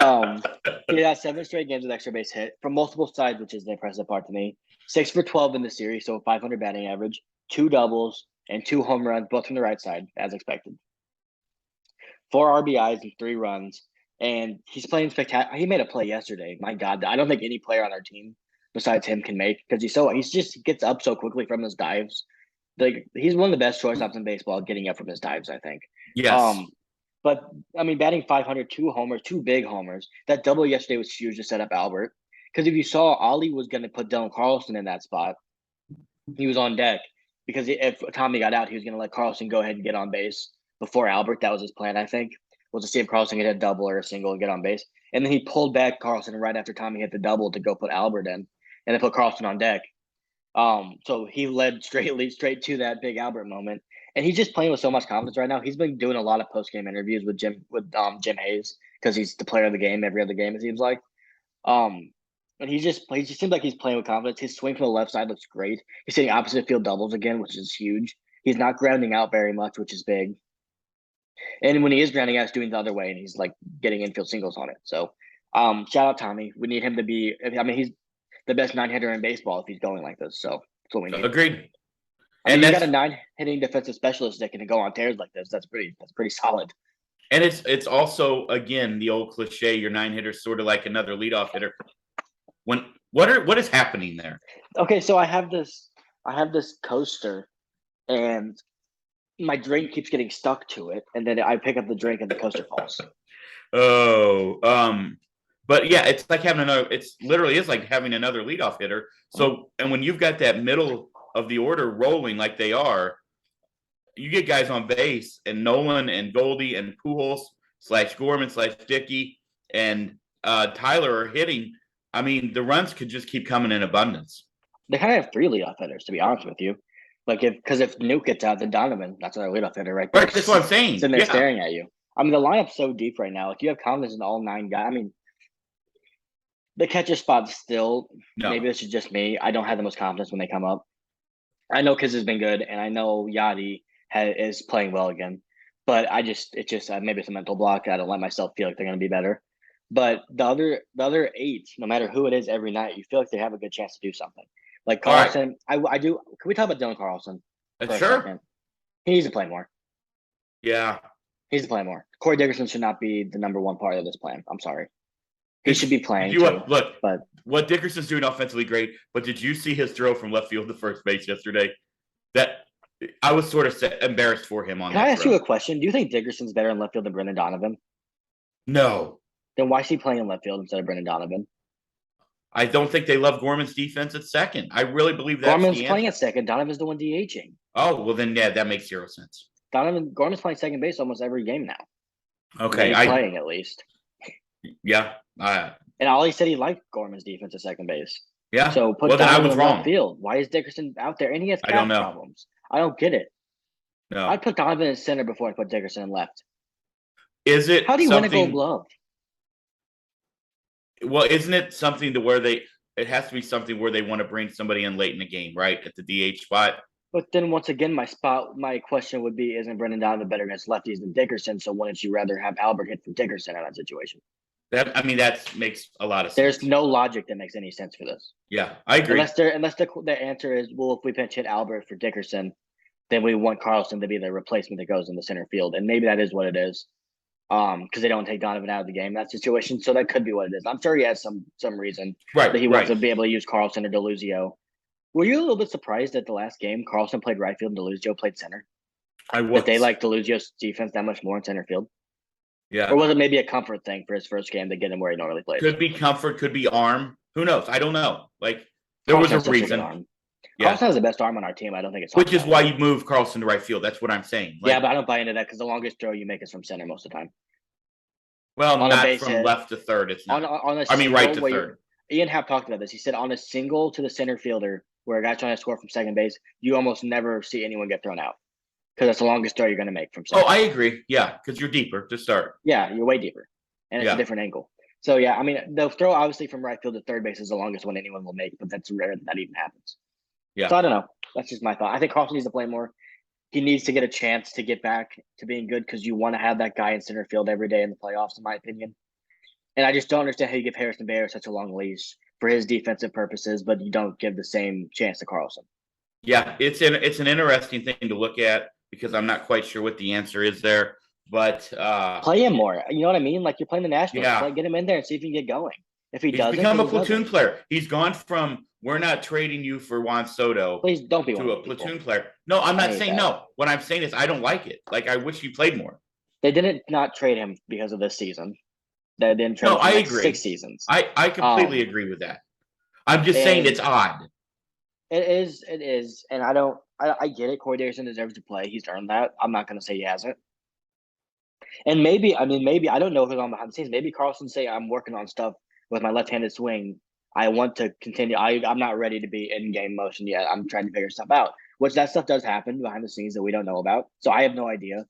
B: he had 7 straight games with extra base hit from multiple sides, which is the impressive part to me. 6 for 12 in the series, so 500 batting average, 2 doubles, and 2 home runs, both from the right side, as expected. 4 RBIs and 3 runs, and he's playing spectacular. He made a play yesterday. My God, I don't think any player on our team besides him can make, because he gets up so quickly from his dives. Like, he's one of the best shortstops in baseball getting up from his dives, I think.
A: Yes.
B: But I mean, batting 500, 2 homers, 2 big homers. That double yesterday was huge to set up Albert. Because if you saw, Ollie was going to put Dylan Carlson in that spot. He was on deck because if Tommy got out, he was going to let Carlson go ahead and get on base before Albert. That was his plan, I think, was to see if Carlson could hit a double or a single and get on base. And then he pulled back Carlson right after Tommy hit the double to go put Albert in, and then put Carlson on deck. So he led straight to that big Albert moment. And he's just playing with so much confidence right now. He's been doing a lot of post-game interviews with Jim Hayes because he's the player of the game every other game, it seems like. And he just seems like he's playing with confidence. His swing from the left side looks great. He's hitting opposite field doubles again, which is huge. He's not grounding out very much, which is big. And when he is grounding out, he's doing the other way, and he's like getting infield singles on it. So, shout out Tommy. We need him to be. I mean, he's the best 9-hitter in baseball if he's going like this. So that's what we need.
A: Agreed.
B: And you got a 9-hitting defensive specialist that can go on tears like this. That's pretty solid.
A: And it's also, again, the old cliche: your 9-hitter sort of like another leadoff hitter. What is happening there?
B: Okay, so I have this coaster, and my drink keeps getting stuck to it, and then I pick up the drink and the coaster falls.
A: But yeah, it's like having literally is like having another leadoff hitter. So, and when you've got that middle of the order rolling like they are, you get guys on base, and Nolan and Goldie and Pujols / Gorman / Dickey and Tyler are hitting. I mean, the runs could just keep coming in abundance.
B: They kind of have 3 leadoff hitters, to be honest with you. Like, if Nuke gets out, then Donovan, that's our leadoff hitter right there.
A: Right, that's what I'm saying.
B: Sitting there staring at you. I mean, the lineup's so deep right now. Like, you have confidence in all 9 guys. I mean, the catcher spot's still, maybe this is just me. I don't have the most confidence when they come up. I know Kiz has been good, and I know Yadi is playing well again. But it's just maybe it's a mental block. I don't let myself feel like they're going to be better. But the other 8, no matter who it is, every night, you feel like they have a good chance to do something. Like Carlson, right. I do. Can we talk about Dylan Carlson?
A: Sure.
B: He needs to play more.
A: Yeah.
B: He needs to play more. Corey Dickerson should not be the number 1 part of this plan. I'm sorry. He should be playing.
A: What Dickerson's doing offensively great, but did you see his throw from left field to first base yesterday? That I was sort of embarrassed for him on that.
B: Can I ask you a question? Do you think Dickerson's better in left field than Brendan Donovan?
A: No.
B: Then why is he playing in left field instead of Brendan Donovan?
A: I don't think they love Gorman's defense at second. I really believe that's
B: Gorman's playing at second. Donovan's the one DHing.
A: Oh, well then, yeah, that makes zero sense.
B: Gorman's playing second base almost every game now.
A: Okay,
B: He's playing at least.
A: Yeah.
B: And Ollie said he liked Gorman's defense at second base.
A: Yeah.
B: So put
A: Well, then I
B: Donovan
A: was
B: in
A: wrong.
B: left field. Why is Dickerson out there? And he has
A: I don't
B: calf
A: know.
B: problems. I don't get it.
A: No.
B: I'd put Donovan in center before I put Dickerson in left.
A: Is it
B: How do you win a Gold Glove?
A: Well, isn't it something to where it has to be something where they want to bring somebody in late in the game, right? At the DH spot.
B: But then once again, my question would be, isn't Brendan Donovan better against lefties than Dickerson? So wouldn't you rather have Albert hit for Dickerson in that situation?
A: That makes a lot of sense.
B: There's no logic that makes any sense for this.
A: Yeah, I agree.
B: Unless the answer is, well, if we pinch hit Albert for Dickerson, then we want Carlson to be the replacement that goes in the center field. And maybe that is what it is. Because they don't take Donovan out of the game in that situation. So that could be what it is. I'm sure he has some reason that he wants to be able to use Carlson or Deluzio. Were you a little bit surprised that the last game Carlson played right field and Deluzio played center?
A: I was.
B: That they liked Deluzio's defense that much more in center field?
A: Yeah.
B: Or was it maybe a comfort thing for his first game to get him where he normally plays?
A: Could be comfort, could be arm. Who knows? I don't know. Like, there was a reason.
B: Yeah. Carlson has the best arm on our team. I don't think it's
A: which is why you move Carlson to right field. That's what I'm saying.
B: Like, yeah, but I don't buy into that because the longest throw you make is from center most of the time.
A: Well, not from left to third. It's not. Right to third.
B: Ian Happ talked about this. He said on a single to the center fielder where a guy's trying to score from second base, you almost never see anyone get thrown out because that's the longest throw you're going to make from center.
A: Oh, I agree. Yeah, because you're deeper to start.
B: Yeah, you're way deeper, and it's a different angle. So, yeah, I mean, the throw obviously from right field to third base is the longest one anyone will make, but that's rare that even happens.
A: Yeah.
B: So, I don't know. That's just my thought. I think Carlson needs to play more. He needs to get a chance to get back to being good because you want to have that guy in center field every day in the playoffs, in my opinion. And I just don't understand how you give Harrison Bader such a long leash for his defensive purposes, but you don't give the same chance to Carlson.
A: Yeah, it's an interesting thing to look at because I'm not quite sure what the answer is there. But
B: play him more. You know what I mean? Like you're playing the Nationals.
A: Yeah.
B: Get him in there and see if he can get going. If
A: he's become a platoon player. He's gone from we're not trading you for Juan Soto.
B: Please don't be
A: to a platoon player. No, I'm not saying no. What I'm saying is I don't like it. Like I wish he played more.
B: They didn't not trade him because of this season. They didn't trade him for
A: I agree.
B: 6 seasons.
A: I completely agree with that. I'm just saying it's odd.
B: It is, and I get it. Corey Dickerson deserves to play. He's earned that. I'm not going to say he hasn't. And maybe I don't know if it's on behind the scenes. Maybe Carlson say I'm working on stuff with my left-handed swing. I want to continue. I'm not ready to be in game motion yet. I'm trying to figure stuff out. Which that stuff does happen behind the scenes that we don't know about. So I have no idea.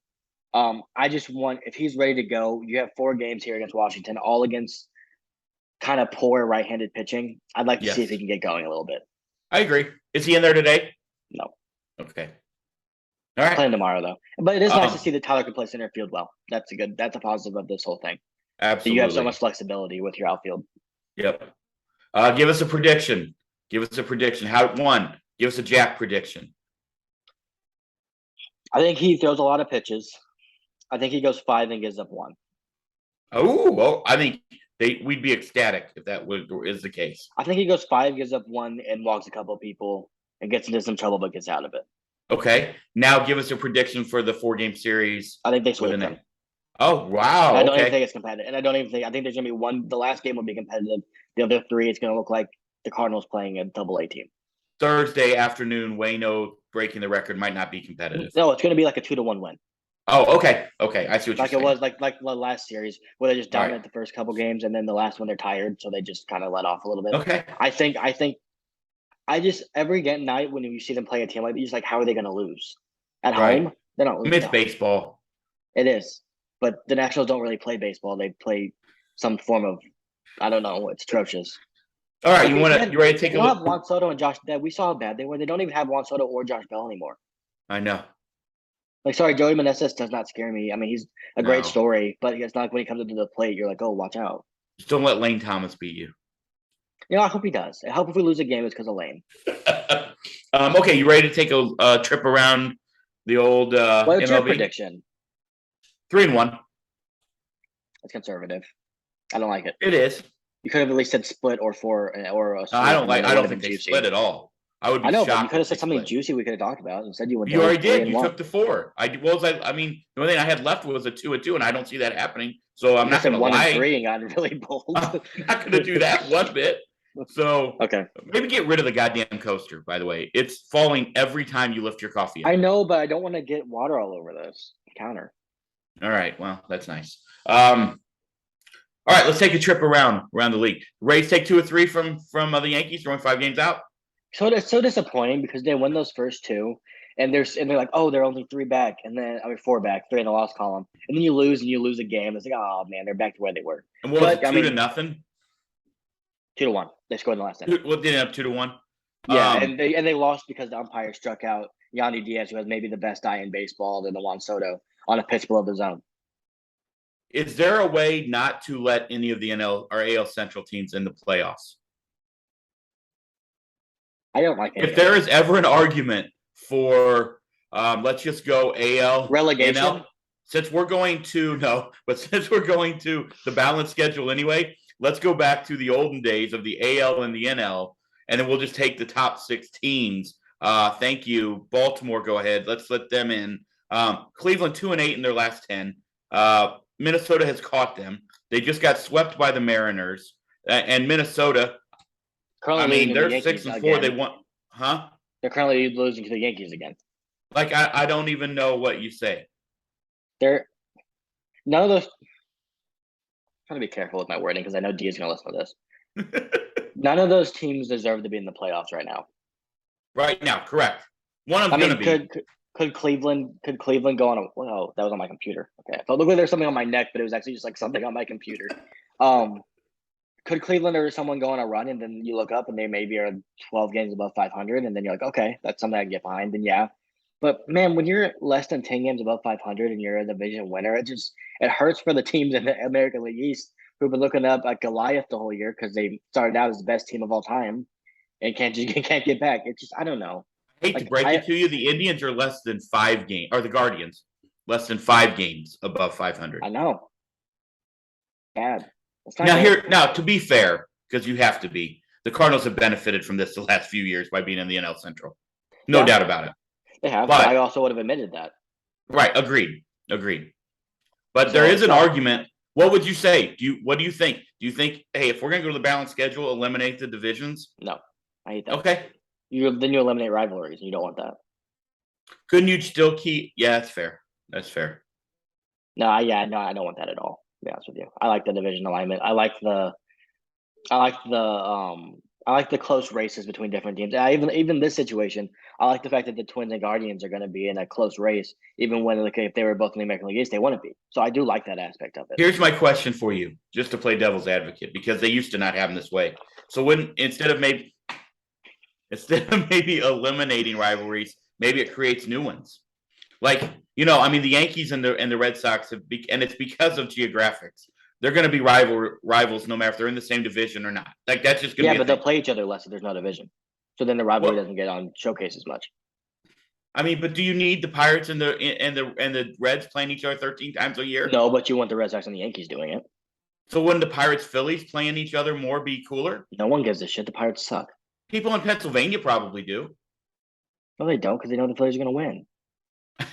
B: I just want if he's ready to go. You have 4 games here against Washington, all against kind of poor right-handed pitching. I'd like to see if he can get going a little bit.
A: I agree. Is he in there today?
B: No.
A: Okay. All right.
B: Playing tomorrow though. But it is nice to see that Tyler can play center field well. That's a positive of this whole thing.
A: Absolutely.
B: So you have so much flexibility with your outfield.
A: Yep. Give us a prediction. Give us a Jack prediction.
B: I think he throws a lot of pitches. I think he goes 5 and gives up 1.
A: Oh, well, I think we'd be ecstatic if that is the case.
B: I think he goes 5, gives up 1, and walks a couple of people and gets into some trouble, but gets out of it.
A: Okay. Now give us a prediction for the 4-game series.
B: I think they sweep them.
A: Oh, wow.
B: I don't even think it's competitive. And I think there's going to be one. The last game will be competitive. The other 3, it's going to look like the Cardinals playing a Double-A team.
A: Thursday afternoon, Waino breaking the record might not be competitive.
B: No, it's going to be like a 2-1 win.
A: Oh, okay. Okay. I see what you're saying.
B: It was like the last series where they just dominated the first couple games, and then the last one they're tired, so they just kind of let off a little bit.
A: Okay.
B: I just every night when you see them play a team like that, you're just like, how are they going to lose? At home, they're not losing.
A: It's baseball.
B: It is, but the Nationals don't really play baseball. They play some form of, I don't know. It's atrocious.
A: All right, you ready to take a look?
B: Have Juan Soto and Josh. We saw how bad they were. They don't even have Juan Soto or Josh Bell anymore.
A: I know.
B: Like, sorry, Joey Meneses does not scare me. I mean, he's a great story, but it's not like when he comes into the plate, you're like, oh, watch out.
A: Just don't let Lane Thomas beat you.
B: I hope he does. I hope if we lose a game, it's because of Lane.
A: Okay, you ready to take a trip around the old
B: What's
A: MLB?
B: your prediction?
A: 3-1.
B: It's conservative. I don't like it.
A: It is.
B: You could have at least said split or 4 or a.
A: I don't think they split at all. I would be shocked.
B: But you could have said something juicy we could have talked about. Instead, you went.
A: You already did. You took the 4. I mean, the only thing I had left was a 2-2, and I don't see that happening. So I'm not going to lie.
B: 1 and 3 and got really bold.
A: I'm not going to do that one bit. So
B: Okay.
A: maybe get rid of the goddamn coaster, by the way. It's falling every time you lift your coffee up.
B: I know, but I don't want to get water all over this counter.
A: All right. Well, that's nice. All right, let's take a trip around the league. Rays take 2 or 3 from the Yankees, throwing 5 games out.
B: So it's so disappointing because they win those first 2, and they're like, oh, they're only 3 back, and then 4 back, 3 in the loss column, and then you lose a game. It's like, oh man, they're back to where they were.
A: And what was it, 2-0?
B: 2-1. They scored in the last inning.
A: What did it up 2-1?
B: Yeah, and they lost because the umpire struck out Yandy Diaz, who has maybe the best eye in baseball, than the Juan Soto, on a pitch below the zone.
A: Is there a way not to let any of the NL or AL Central teams in the playoffs?
B: I don't like it.
A: If there is ever an argument for, let's just go AL
B: relegation.
A: NL, since we're going to the balanced schedule anyway, let's go back to the olden days of the AL and the NL, and then we'll just take the top 6 teams. Thank you, Baltimore. Go ahead. Let's let them in. Cleveland 2-8 in their last 10. Minnesota has caught them. They just got swept by the Mariners, and Minnesota.
B: Currently
A: they're 6-4.
B: Again.
A: They won, huh?
B: They're currently losing to the Yankees again.
A: Like I don't even know what you say.
B: They're none of those. I'm trying to be careful with my wording because I know D is going to listen to this. None of those teams deserve to be in the playoffs right now.
A: Right now, correct. One of them going to
B: be. Could Cleveland go on a? Well, that was on my computer. Okay, I felt like there's something on my neck, but it was actually just like something on my computer. Could Cleveland or someone go on a run, and then you look up and they maybe are 12 games above 500, and then you're like, okay, that's something I can get behind. Then yeah, but man, when you're less than 10 games above 500 and you're a division winner, it hurts for the teams in the American League East who've been looking up at Goliath the whole year because they started out as the best team of all time and can't get back. It's just I don't know.
A: I hate to break it to you, the Indians are less than 5 games, or the Guardians less than 5 games above 500.
B: I know. Bad.
A: Now, to be fair, because you have to be, the Cardinals have benefited from this the last few years by being in the NL Central. No doubt about it.
B: They have, but I also would have admitted that.
A: Right. Agreed. But there is an argument. What would you say? What do you think? Do you think, hey, if we're going to go to the balanced schedule, eliminate the divisions?
B: No. I hate that.
A: Okay.
B: Then you eliminate rivalries, and you don't want that.
A: Couldn't you still keep? Yeah, that's fair. No,
B: I don't want that at all. To be honest with you, I like the division alignment. I like the close races between different teams. Even this situation, I like the fact that the Twins and Guardians are going to be in a close race, even when if they were both in the American League East, they wouldn't be. So I do like that aspect of it.
A: Here's my question for you, just to play devil's advocate, because they used to not have them this way. So instead of maybe eliminating rivalries, maybe it creates new ones. Like, the Yankees and the Red Sox and it's because of geographics. They're going to be rivals no matter if they're in the same division or not. Like, that's just going to be.
B: Yeah, but they'll play each other less if there's no division. So then the rivalry doesn't get on showcase as much.
A: But do you need the Pirates and the Reds playing each other 13 times a year?
B: No, but you want the Red Sox and the Yankees doing it.
A: So wouldn't the Pirates Phillies playing each other more be cooler?
B: No one gives a shit. The Pirates suck.
A: People in Pennsylvania probably do.
B: No, they don't, because they know the Phillies are going to win.
A: I'm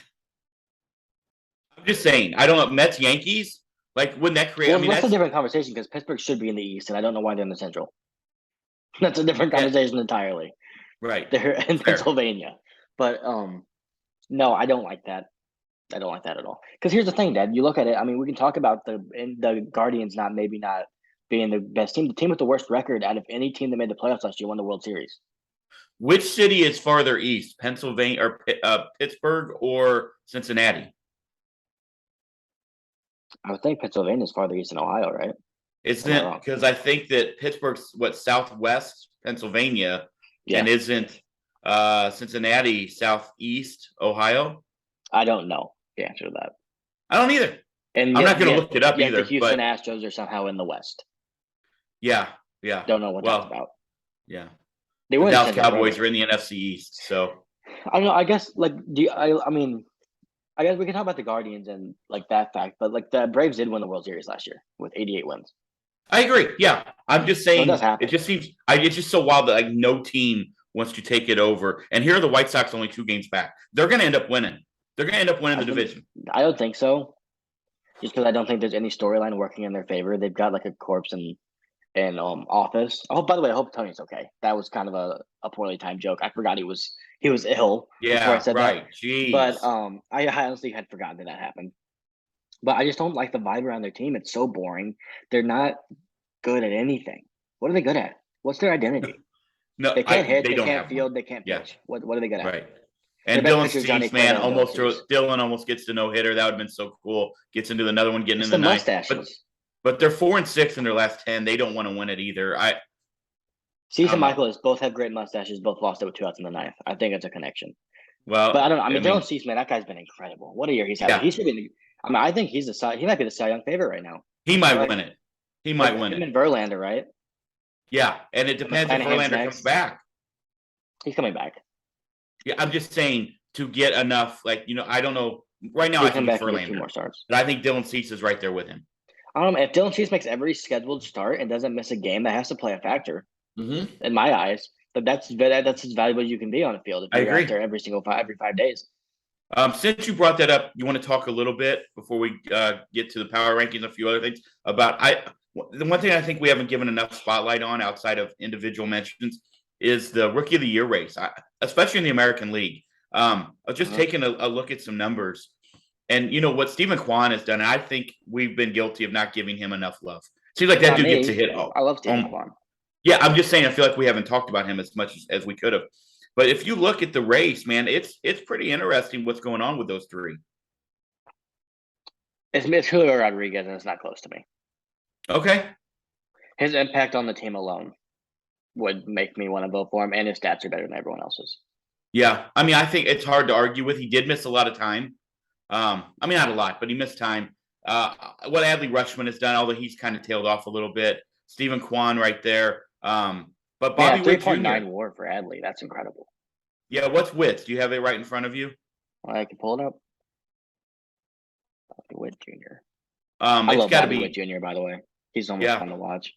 A: just saying. I don't know. Mets, Yankees? Like, wouldn't that create?
B: Well, that's a different conversation because Pittsburgh should be in the East, and I don't know why they're in the Central. That's a different conversation entirely.
A: Right.
B: They're in Pennsylvania. But, no, I don't like that. I don't like that at all. Because here's the thing, Dad. You look at it. We can talk about the Guardians not being the best team. The team with the worst record out of any team that made the playoffs last year won the World Series.
A: Which city is farther east, Pennsylvania or Pittsburgh or Cincinnati?
B: I would think Pennsylvania is farther east than Ohio, right?
A: Isn't it? Because I think that Pittsburgh's southwest Pennsylvania, and isn't Cincinnati southeast Ohio?
B: I don't know the answer to that.
A: I don't either. And I'm not going to look it up either.
B: The Houston Astros are somehow in the West.
A: Yeah.
B: Don't know what that's about.
A: Yeah.
B: The
A: Dallas Cowboys are in the NFC East, so
B: I don't know. I guess I guess we can talk about the Guardians and that fact, but the Braves did win the World Series last year with 88 wins.
A: I agree. Yeah, I'm just saying it just seems it's just so wild that no team wants to take it over. And here are the White Sox only 2 games back. They're going to end up winning. They're going to end up winning the division.
B: I don't think so. Just because I don't think there's any storyline working in their favor. They've got a corpse in in office. Oh, by the way, I hope Tony's okay. That was kind of a poorly timed joke. I forgot he was ill before I
A: Yeah,
B: said that.
A: right. Jeez.
B: But I honestly had forgotten that happened. But I just don't like the vibe around their team. It's so boring. They're not good at anything. What are they good at? What's their identity?
A: No,
B: They can't hit,
A: they
B: they
A: don't
B: can't
A: have one.
B: field, they can't
A: Yeah,
B: pitch. What are they good at?
A: right.
B: Their
A: And
B: best
A: Dylan
B: pitcher is Johnny
A: Cease, man,
B: Cueto and Dylan Cease.
A: Dylan almost gets to no hitter. That would have been so cool. Gets into another one, getting
B: It's
A: in
B: the
A: the ninth.
B: mustaches.
A: But they're 4-6 in their last 10. They don't want to win it either. I
B: Cease and
A: don't know.
B: Michael both have great mustaches, both lost it with 2 outs in the ninth. I think it's a connection. But I
A: Well,
B: don't know. I
A: I
B: mean, Dylan
A: mean,
B: Cease, man, that guy's been incredible. What a year he's having.
A: yeah,
B: He should be. I mean, I think he might be the Cy Young favorite right now.
A: he might
B: Like,
A: win it. He might win
B: him
A: it.
B: and Verlander, right?
A: Yeah, and it
B: And
A: depends if
B: McClanahan's
A: Verlander comes
B: next.
A: back.
B: He's coming back.
A: Yeah, I'm just saying to get enough, I don't know. Right now, I think it's
B: Back and get 2
A: Verlander,
B: more starts.
A: but I think Dylan Cease is right there with him.
B: If Dylan Cease makes every scheduled start and doesn't miss a game, that has to play a factor in my eyes. But that's as valuable as you can be on the field if
A: I
B: you're
A: agree.
B: out there every 5 days.
A: Since you brought that up, you want to talk a little bit before we get to the power rankings and a few other things about the one thing I think we haven't given enough spotlight on outside of individual mentions is the Rookie of the Year race, especially in the American League. I was just taking a look at some numbers, and what Stephen Kwan has done. I think we've been guilty of not giving him enough love. Seems like that dude gets a hit.
B: I love Stephen Kwan.
A: Yeah, I'm just saying. I feel like we haven't talked about him as much as we could have. But if you look at the race, man, it's pretty interesting what's going on with those three.
B: It's Julio Rodriguez, and it's not close to me.
A: Okay.
B: His impact on the team alone would make me want to vote for him, and his stats are better than everyone else's.
A: Yeah, I mean, I think it's hard to argue with. He did miss a lot of time. I mean, not a lot, but he missed time. What Adley Rutschman has done, although he's kind of tailed off a little bit. Stephen Kwan right there. But Bobby Witt Jr.
B: 3.9 WAR for Adley. That's incredible.
A: Yeah, what's Witt? Do you have it right in front of you?
B: I can pull it up. Bobby Witt Jr.
A: I
B: love Bobby Witt Jr. By the way, he's almost fun to watch.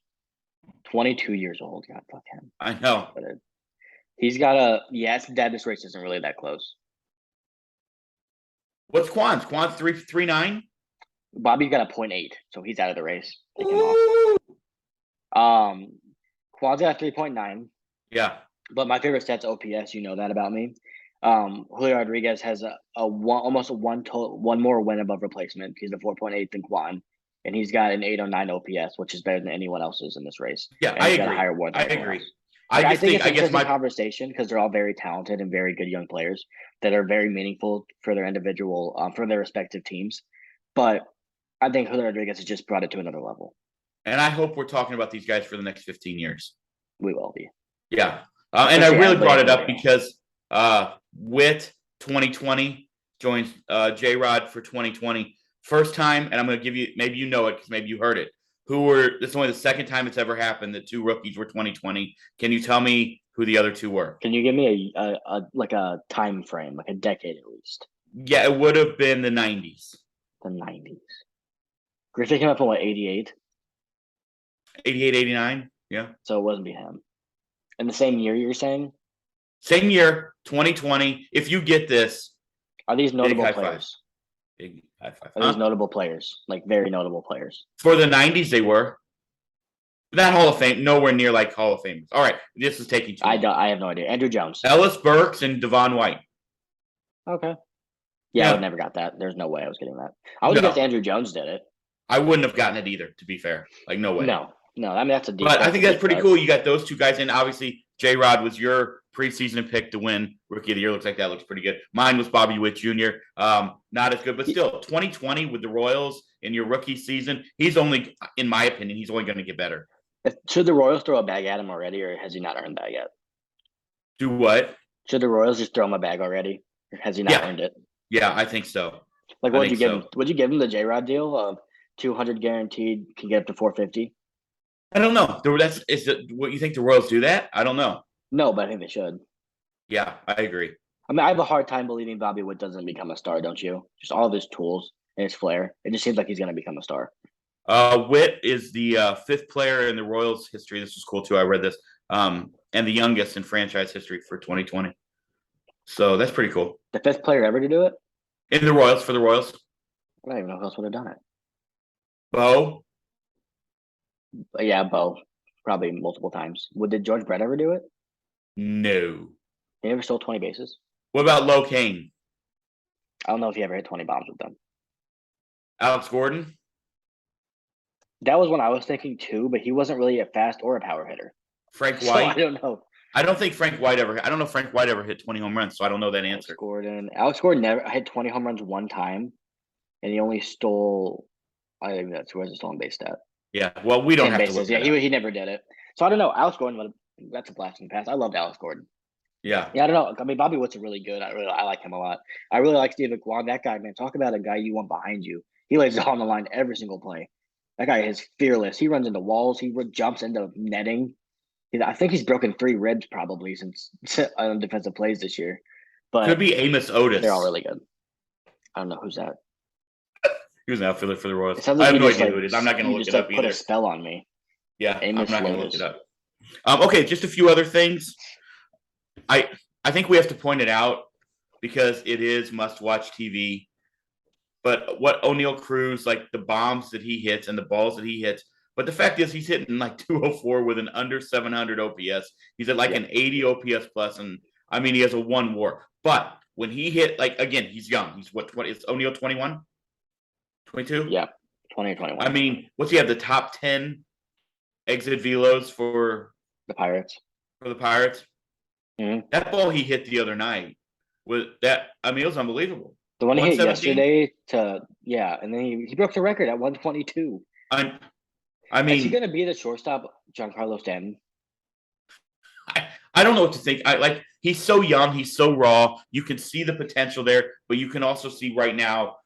B: 22 years old. God, fuck him.
A: I know.
B: He's got this race isn't really that close.
A: What's Kwan's? Kwan's 3.39?
B: Bobby's got a 0.8, so he's out of the race. Kwan's got a 3.9.
A: Yeah.
B: But my favorite stat's OPS. You know that about me. Julio Rodriguez has almost one more win above replacement. He's a 4.8 than Kwan, and he's got an 809 OPS, which is better than anyone else's in this race.
A: Yeah,
B: and
A: I
B: he's
A: agree.
B: Got a higher WAR than
A: I agree.
B: Else. I think it's an interesting conversation because they're all very talented and very good young players that are very meaningful for their individual, for their respective teams. But I think Julio Rodriguez has just brought it to another level.
A: And I hope we're talking about these guys for the next 15 years.
B: We will be.
A: Yeah. And I really brought it up because Witt 2020 joins J-Rod for 2020. First time, and I'm going to give you, maybe you know it because maybe you heard it. This is only the second time it's ever happened that 2 rookies were 2020. Can you tell me who the other 2 were?
B: Can you give me a time frame, like a decade at least?
A: Yeah, it would have been the 90s.
B: The 90s. Griffey came up in what, 88?
A: 88, 89, yeah.
B: So it wasn't be him. In the same year, you're saying?
A: Same year, 2020. If you get this.
B: Are these notable players?
A: Big high five.
B: Are these notable players? Like very notable players?
A: For the 90s, they were. Not Hall of Fame, nowhere near like Hall of Famers. All right, this is taking too long.
B: I have no idea. Andrew Jones.
A: Ellis Burks and Devon White.
B: Okay. Yeah, I would never got that. There's no way I was getting that. I would have guessed Andrew Jones did it.
A: I wouldn't have gotten it either, to be fair. Like, no way.
B: No. I mean, that's a deep.
A: But I think that's pretty cool. You got those 2 guys in. Obviously, J-Rod was your preseason pick to win Rookie of the Year. Looks like that looks pretty good. Mine was Bobby Witt Jr. Not as good, but still, 2020 with the Royals in your rookie season, he's only, in my opinion, he's only going to get better.
B: Should the Royals throw a bag at him already, or has he not earned that yet?
A: Do what?
B: Should the Royals just throw him a bag already, or has he not earned it?
A: Yeah, I think so.
B: Like, what would you give him? Would you give him the J-Rod deal of 200 guaranteed, can get up to 450?
A: I don't know. What you think the Royals do that? I don't know.
B: No, but I think they should.
A: Yeah, I agree.
B: I mean, I have a hard time believing Bobby Witt doesn't become a star, don't you? Just all of his tools and his flair. It just seems like he's going to become a star.
A: Witt is the 5th player in the Royals history. This was cool too. I read this. And the youngest in franchise history for 2020. So that's pretty cool.
B: The 5th player ever to do it?
A: In the Royals, for the Royals.
B: I don't even know who else would have done it.
A: Bo.
B: Yeah, Bo. probably multiple times. Did George Brett ever do it?
A: No.
B: He never stole 20 bases.
A: What about Low Kane?
B: I don't know if he ever hit 20 bombs with them.
A: Alex Gordon?
B: That was when I was thinking too, but he wasn't really a fast or a power hitter.
A: Frank
B: So I
A: White?
B: don't know.
A: I don't think Frank White ever. I don't know if Frank White ever hit 20 home runs, so I don't know that answer.
B: Alex Gordon never hit 20 home runs one time, and he only stole. I think that's where's the stolen base stat.
A: Yeah. Well, we don't
B: 10
A: have
B: bases.
A: to look
B: Yeah,
A: at it.
B: he never did it. So I don't know. Alex Gordon, that's a blast in the past. I loved Alex Gordon.
A: Yeah.
B: Yeah, I don't know. I mean, Bobby Wood's really good. I like him a lot. I really like Steve McQuan. That guy, man, talk about a guy you want behind you. He lays it all on the line every single play. That guy is fearless. He runs into walls. He jumps into netting. I think he's broken 3 ribs probably since on defensive plays this year. But
A: Could be Amos Otis.
B: they're all really good. I don't know who's that.
A: He was an outfielder for the Royals.
B: It sounds like
A: I have no
B: just,
A: idea who it is. I'm not going to look it up
B: put
A: either.
B: a spell on me.
A: Yeah,
B: Amos
A: I'm not going to look
B: Lotus.
A: it up. Okay, just a few other things. I think we have to point it out because it is must-watch TV. But what O'Neal Cruz, like the bombs that he hits and the balls that he hits, but the fact is he's hitting like 204 with an under 700 OPS. He's at like an 80 OPS plus, and I mean he has a 1 WAR. But when he hit, like again, he's young. He's what? Is O'Neal 21? 22?
B: Yeah, 20 or 21.
A: I mean, what's he have? The top 10 exit velos for
B: the Pirates.
A: For the Pirates.
B: Mm-hmm.
A: That ball he hit the other night was that. I mean, it was unbelievable.
B: The one he hit yesterday and then he broke the record at 122.
A: I mean,
B: is he going to be the shortstop, Giancarlo Stanton?
A: I don't know what to think. He's so young, he's so raw. You can see the potential there, but you can also see right now,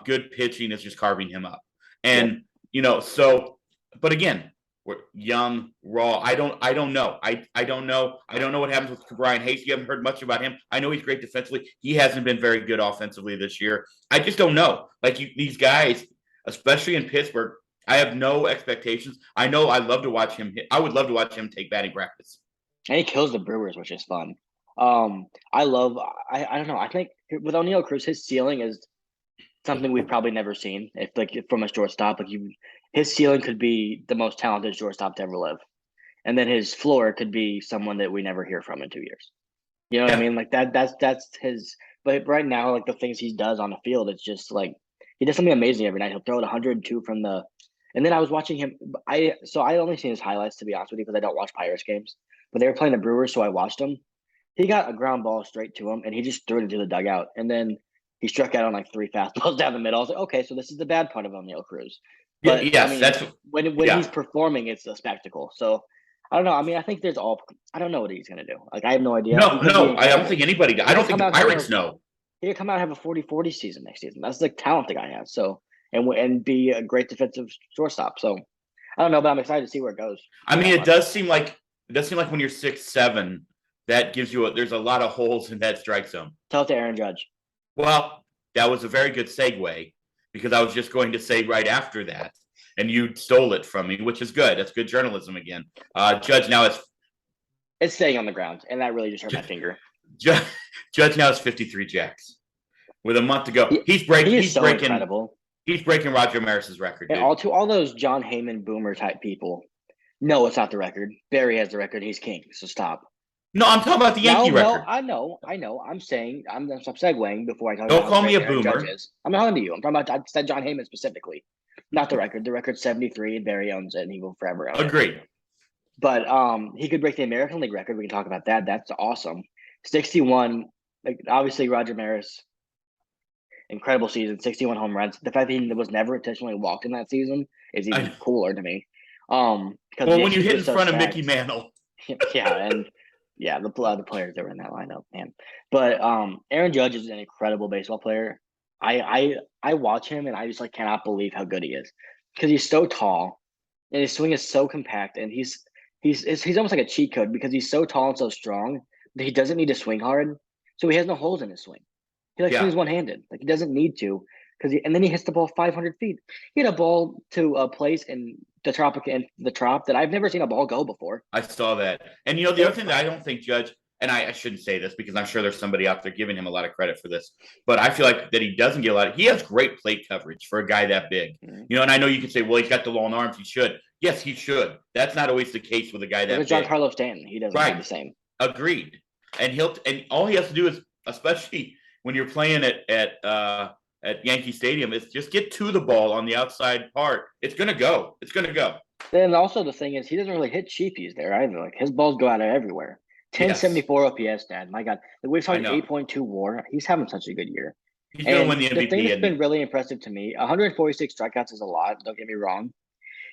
A: good pitching is just carving him up. And but again, we're young, raw. I don't know. I don't know. I don't know what happens with Brian Hayes. You haven't heard much about him. I know he's great defensively. He hasn't been very good offensively this year. I just don't know. These guys, especially in Pittsburgh, I have no expectations. I know I love to watch him hit. I would love to watch him take batting practice.
B: And he kills the Brewers, which is fun. I don't know. I think with O'Neal Cruz, his ceiling is something we've probably never seen. If from a shortstop, his ceiling could be the most talented shortstop to ever live, and then his floor could be someone that we never hear from in 2 years. You know what I mean? Like that's his. But right now, like the things he does on the field, it's just like he does something amazing every night. He'll throw it 102 from the. And then I was watching him. I only seen his highlights, to be honest with you, because I don't watch Pirates games. But they were playing the Brewers, so I watched them. He got a ground ball straight to him, and he just threw it into the dugout. And then he struck out on like 3 fastballs down the middle. I was like, okay, so this is the bad part of O'Neal Cruz. But
A: yes,
B: I mean, when he's performing, it's a spectacle. So I don't know. I mean, I think I don't know what he's gonna do. Like I have no idea.
A: No, I don't think anybody. I don't think the Pirates know.
B: He could come out and have a 40-40 season next season. That's the talent the guy has. So and be a great defensive shortstop. So I don't know, but I'm excited to see where it goes.
A: I mean, it does seem like when you're 6'7", that gives you there's a lot of holes in that strike zone.
B: Tell it to Aaron Judge.
A: Well, that was a very good segue because I was just going to say right after that, and you stole it from me, which is good. That's good journalism again. Judge now
B: it's staying on the ground, and that really just hurt my finger.
A: Judge now is 53 jacks with a month to go. He's breaking.
B: Incredible.
A: He's breaking Roger Maris's record.
B: And all those John Heyman boomer type people. No, it's not the record. Barry has the record. He's king. So stop.
A: No, I'm talking about the Yankee record.
B: No, I know. I'm saying I'm segueing before I talk
A: Don't
B: about
A: call me a boomer.
B: I'm not talking to you. I'm talking about I said John Heyman specifically. Not the record. The record's 73 and Barry owns it and he will forever own it.
A: Agreed.
B: But he could break the American League record. We can talk about that. That's awesome. 61, like obviously Roger Maris, incredible season, 61 home runs. The fact that he was never intentionally walked in that season is even cooler to me.
A: When you hit in front of Mickey Mantle.
B: The players that were in that lineup, man. But Aaron Judge is an incredible baseball player. I watch him and I just cannot believe how good he is because he's so tall and his swing is so compact and he's almost like a cheat code because he's so tall and so strong that he doesn't need to swing hard, so he has no holes in his swing. He swings one-handed, he doesn't need to and then he hits the ball 500 feet. He had a ball to a place in the Trop that I've never seen a ball go before.
A: I saw that. And the other thing that I don't think Judge, and I shouldn't say this because I'm sure there's somebody out there giving him a lot of credit for this, but I feel like that he doesn't get a lot. He has great plate coverage for a guy that big, and I know you can say, well, he's got the long arms. He should. Yes, he should. That's not always the case with a guy that big.
B: Giancarlo Stanton, he doesn't do the same.
A: Agreed. And all he has to do is, especially when you're playing at Yankee Stadium, is just get to the ball on the outside part. It's gonna go.
B: Then also the thing is, he doesn't really hit cheapies there either. Like his balls go out of everywhere. 1074 OPS, Dad. My God, we're talking 8.2 WAR. He's having such a good year.
A: He's gonna win the MVP.
B: The thing that's been really impressive to me: 146 strikeouts is a lot. Don't get me wrong,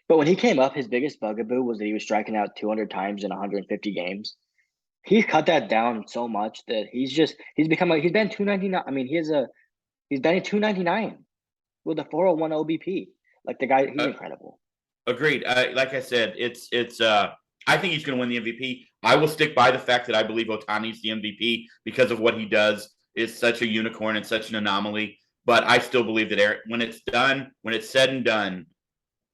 B: but when he came up, his biggest bugaboo was that he was striking out 200 times in 150 games. He's cut that down so much that he's been 299. I mean, he's batting 299 with a 401 OBP. Like the guy, he's incredible.
A: Agreed. Like I said, I think he's going to win the MVP. I will stick by the fact that I believe Ohtani's the MVP because of what he does is such a unicorn and such an anomaly. But I still believe that when it's said and done,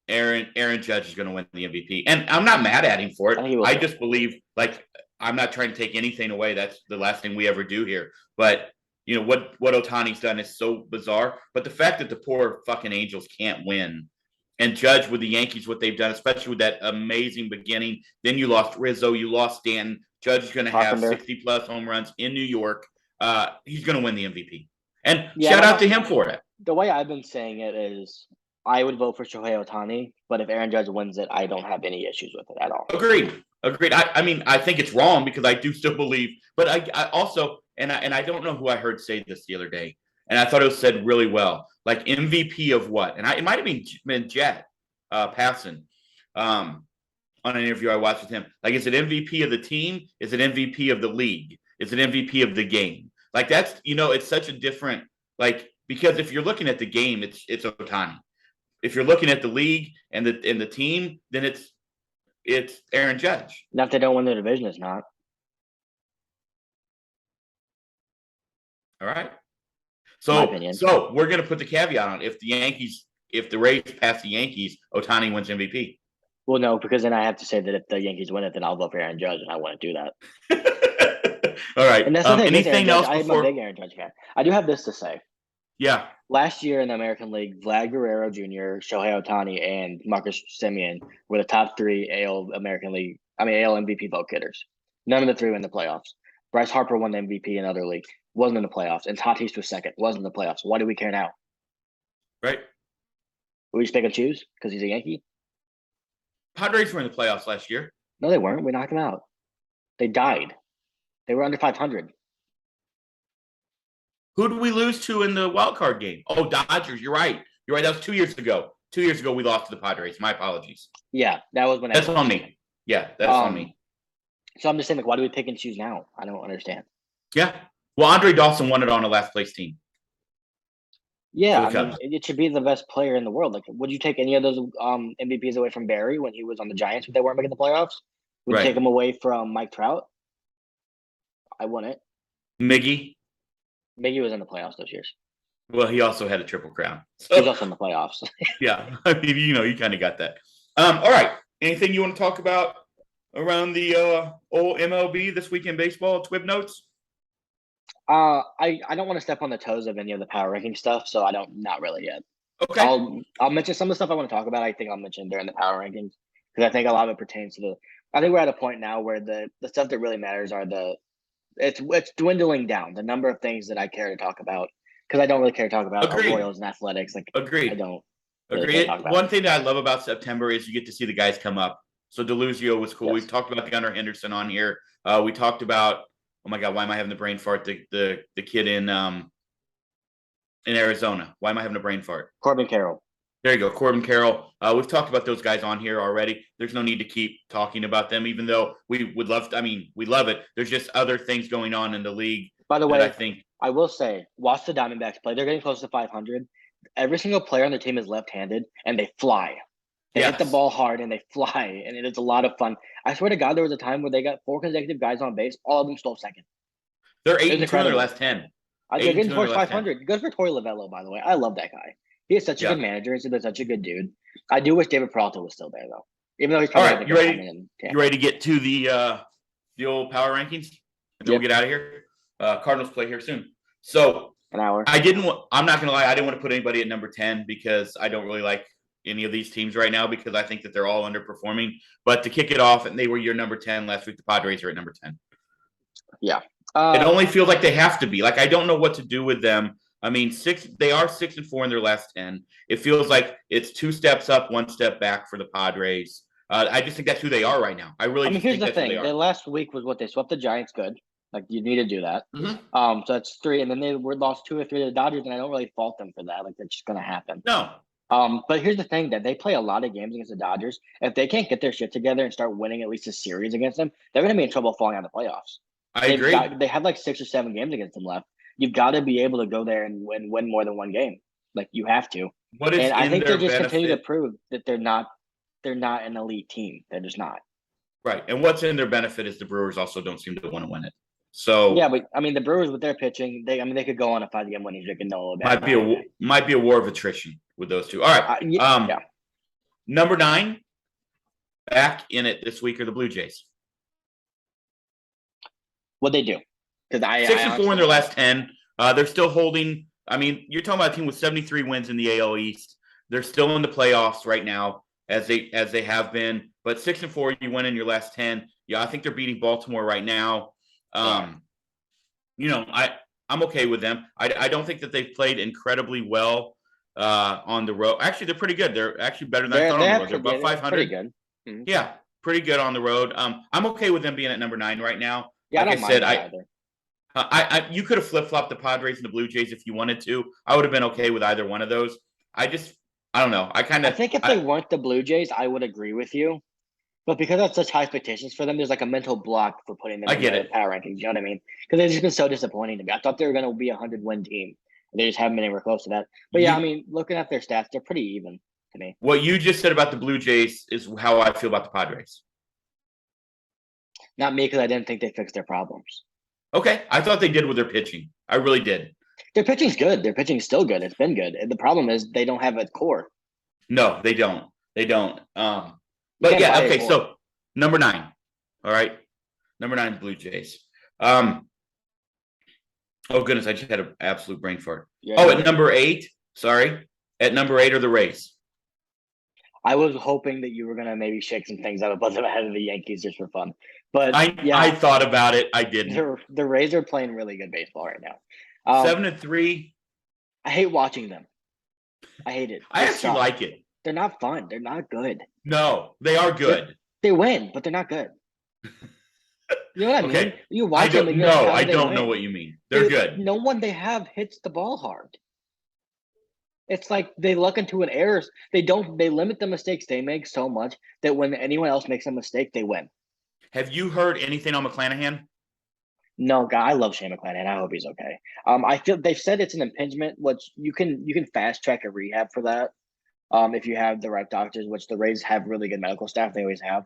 A: Aaron Judge is going to win the MVP. And I'm not mad at him for it. I just believe, like, I'm not trying to take anything away. That's the last thing we ever do here. But what Ohtani's done is so bizarre. But the fact that the poor fucking Angels can't win, and Judge with the Yankees, what they've done, especially with that amazing beginning. Then you lost Rizzo, you lost Stanton. Judge is going to have 60-plus home runs in New York. He's going to win the MVP. And shout out to him for it.
B: The way I've been saying it is I would vote for Shohei Ohtani, but if Aaron Judge wins it, I don't have any issues with it at all.
A: Agreed. I mean, I think it's wrong because I do still believe, but I also, and I don't know who I heard say this the other day, and I thought it was said really well. Like MVP of what? And it might have been Jet Passon on an interview I watched with him. Like, is it MVP of the team? Is it MVP of the league? Is it MVP of the game? Like that's it's such a different because if you're looking at the game, it's Ohtani. If you're looking at the league and the team, then it's Aaron Judge.
B: Now, if they don't win the division, it's not.
A: All right. So we're going to put the caveat on if the Rays pass the Yankees, Ohtani wins MVP.
B: Well, no, because then I have to say that if the Yankees win it, then I'll vote for Aaron Judge, and I wouldn't do that.
A: All right.
B: And that's the thing.
A: Anything else
B: I'm a big Aaron Judge fan. I do have this to say.
A: Yeah.
B: Last year in the American League, Vlad Guerrero Jr., Shohei Ohtani, and Marcus Semien were the top three AL MVP vote getters. None of the three were in the playoffs. Bryce Harper won the MVP in other league. Wasn't in the playoffs. And Tatis was second. Wasn't in the playoffs. Why do we care now?
A: Right.
B: We just pick and choose because he's a Yankee?
A: Padres were in the playoffs last year.
B: No, they weren't. We knocked them out. They died. They were under 500.
A: Who did we lose to in the wild card game? Oh, Dodgers. You're right. That was 2 years ago. 2 years ago, we lost to the Padres. My apologies.
B: Yeah, that was when.
A: That's on me. Yeah, that's on me.
B: So I'm just saying, why do we pick and choose now? I don't understand.
A: Yeah. Well, Andre Dawson won it on a last place team.
B: Yeah, it should be the best player in the world. Like, would you take any of those MVPs away from Barry when he was on the Giants, but they weren't making the playoffs? Would you take him away from Mike Trout? I wouldn't.
A: Miggy
B: was in the playoffs those years.
A: Well, he also had a triple crown.
B: So. He was also in the playoffs.
A: Yeah, I mean, you kind of got that. All right. Anything you want to talk about around the old MLB this week in baseball? Twib notes.
B: I don't want to step on the toes of any of the power ranking stuff, so not really yet.
A: Okay.
B: I'll mention some of the stuff I want to talk about. I think I'll mention during the power rankings because I think a lot of it pertains to I think we're at a point now where the stuff that really matters are it's dwindling down the number of things that I care to talk about because I don't really care to talk about Royals and athletics. Like,
A: agreed.
B: I don't.
A: Really one thing that I love about September is you get to see the guys come up. So Deluzio was cool. Yes. We've talked about the Gunnar Henderson on here. We talked about, oh my God, why am I having the brain fart? The kid in Arizona. Why am I having a brain fart?
B: Corbin Carroll.
A: There you go, Corbin Carroll. We've talked about those guys on here already. There's no need to keep talking about them, even though we would love to. I mean, we love it. There's just other things going on in the league.
B: By the way, I will say, watch the Diamondbacks play. They're getting close to 500. Every single player on their team is left-handed, and they fly. They hit the ball hard, and they fly, and it is a lot of fun. I swear to God, there was a time where they got 4 consecutive guys on base. All of them stole second.
A: They're 8-2 in their last 10.
B: They're getting towards 500. Good for Torey Lovello, by the way. I love that guy. He is such a good manager. He's such a good dude. I do wish David Peralta was still there, though. Even though he's probably
A: all right. You ready to get to the old power rankings? and then we'll get out of here. Cardinals play here soon. So
B: an hour.
A: I'm not going to lie. I didn't want to put anybody at number 10 because I don't really like any of these teams right now because I think that they're all underperforming. But to kick it off, and they were your number 10 last week, the Padres are at number 10.
B: Yeah.
A: It only feels like they have to be. Like, I don't know what to do with them. I mean, they are 6-4 in their last 10. It feels like it's 2 steps up, 1 step back for the Padres. I just think that's who they are right now.
B: Here's the thing. The last week was what they swept the Giants good. Like, you need to do that.
A: Mm-hmm.
B: So that's 3. And then they were lost 2 or 3 to the Dodgers, and I don't really fault them for that. Like, that's just going to happen.
A: No.
B: But here's the thing, that they play a lot of games against the Dodgers. If they can't get their shit together and start winning at least a series against them, they're going to be in trouble falling out of the playoffs.
A: I agree.
B: They have like 6 or 7 games against them left. You've got to be able to go there and win more than 1 game. Like, you have to. And I think they just continue to prove that they're not an elite team. They're just not.
A: Right. And what's in their benefit is the Brewers also don't seem to want to win it. So
B: yeah, but I mean, the Brewers with their pitching, they could go on a 5-game winning streak and no.
A: Might be a war of attrition with those two. All right.
B: Yeah.
A: Number 9, back in it this week are the Blue Jays.
B: What'd they do? Because
A: 6-4 in their last 10. They're still holding. I mean, you're talking about a team with 73 wins in the AL East. They're still in the playoffs right now, as they have been. But 6-4, you win in your last 10. Yeah, I think they're beating Baltimore right now. You know, I'm okay with them. I don't think that they've played incredibly well on the road. Actually, they're pretty good. They're actually better than I thought on the road. They're above 500.
B: Pretty good. Mm-hmm.
A: Yeah, pretty good on the road. I'm okay with them being at number 9 right now.
B: Yeah,
A: like
B: I don't mind
A: either. You could have flip-flopped the Padres and the Blue Jays if you wanted to. I would have been okay with either one of those. I don't know. I
B: think if they weren't the Blue Jays, I would agree with you. But because that's such high expectations for them, there's like a mental block for putting them in the power rankings. You know what I mean? Because they've just been so disappointing to me. I thought they were going to be a 100-win team. They just haven't been anywhere close to that. But yeah, I mean, looking at their stats, they're pretty even to me.
A: What you just said about the Blue Jays is how I feel about the Padres.
B: Not me, because I didn't think they fixed their problems.
A: Okay. I thought they did with their pitching. I really did.
B: Their pitching's good. Their pitching's still good. It's been good. And the problem is they don't have a core.
A: No, they don't. They don't. But yeah, okay, so number 9. All right. Number 9, Blue Jays. Oh goodness, I just had an absolute brain fart. Yeah, at number 8, sorry. At number 8 are the Rays.
B: I was hoping that you were gonna maybe shake some things up above them ahead of the Yankees just for fun. But
A: I thought about it. I didn't.
B: The Rays are playing really good baseball right now.
A: 7-3.
B: I hate watching them. I hate it.
A: I actually like it.
B: They're not fun. They're not good.
A: No, they are good.
B: They win, but they're not good. You know what I mean? You watch them.
A: I don't know what you mean. They're good.
B: No one they have hits the ball hard. It's like they luck into an error. They limit the mistakes they make so much that when anyone else makes a mistake, they win.
A: Have you heard anything on McClanahan?
B: No, God, I love Shane McClanahan. I hope he's okay. I feel they've said it's an impingement, which you can fast track a rehab for that. If you have the right doctors, which the Rays have really good medical staff, they always have.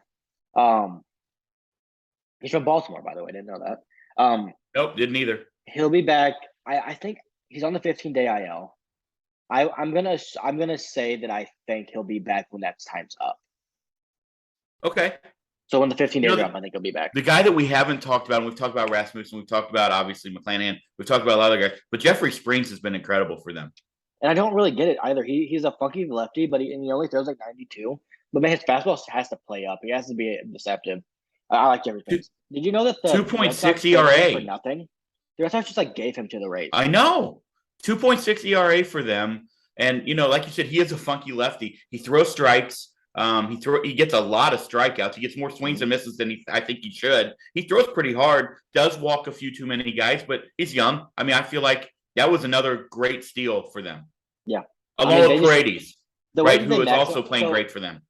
B: He's from Baltimore, by the way. Didn't know that.
A: Nope, didn't either.
B: He'll be back. I think he's on the 15-day IL. I'm gonna say that I think he'll be back when that time's up.
A: Okay.
B: So when the 15 days are up, I think he'll be back.
A: The guy that we haven't talked about, and we've talked about Rasmussen, we've talked about obviously McClanahan, we've talked about a lot of guys, but Jeffrey Springs has been incredible for them.
B: And I don't really get it either. He's a funky lefty, but he only throws like 92. But man, his fastball has to play up. He has to be deceptive. I like Jeffrey Springs. Did you know that the
A: 2.6 ERA
B: for nothing? The Red Sox just like gave him to the Rays.
A: I know. 2.6 ERA for them. And like you said, he is a funky lefty. He throws strikes. He gets a lot of strikeouts. He gets more swings and misses than I think he should. He throws pretty hard, does walk a few too many guys, but he's young. I mean, I feel like that was another great steal for them.
B: Yeah.
A: Along with Paredes, right, who is also playing great for them.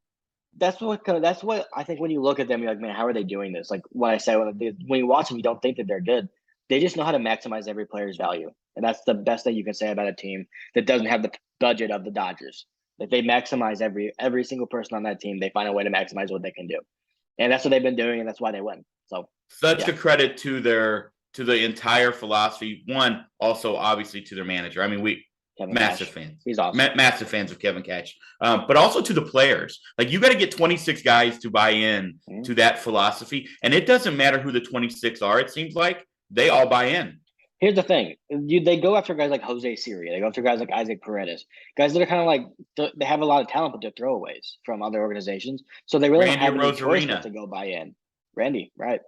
B: That's what I think when you look at them, you're like, man, how are they doing this? Like when I say when you watch them, you don't think that they're good. They just know how to maximize every player's value. And that's the best thing you can say about a team that doesn't have the budget of the Dodgers. Like they maximize every single person on that team. They find a way to maximize what they can do. And that's what they've been doing, and that's why they win. So
A: such a credit to the entire philosophy. One, also obviously to their manager. I mean, massive fans.
B: He's awesome.
A: Massive fans of Kevin Cash. But also to the players. Like you got to get 26 guys to buy in to that philosophy. And it doesn't matter who the 26 are, it seems like. they all buy in.
B: Here's the thing: they go after guys like Jose Siri. They go after guys like Isaac Paredes, guys that are kind of like they have a lot of talent, but they're throwaways from other organizations. So they really
A: Randy
B: don't have any choice but
A: Rosarina.
B: to go buy in. Randy, right?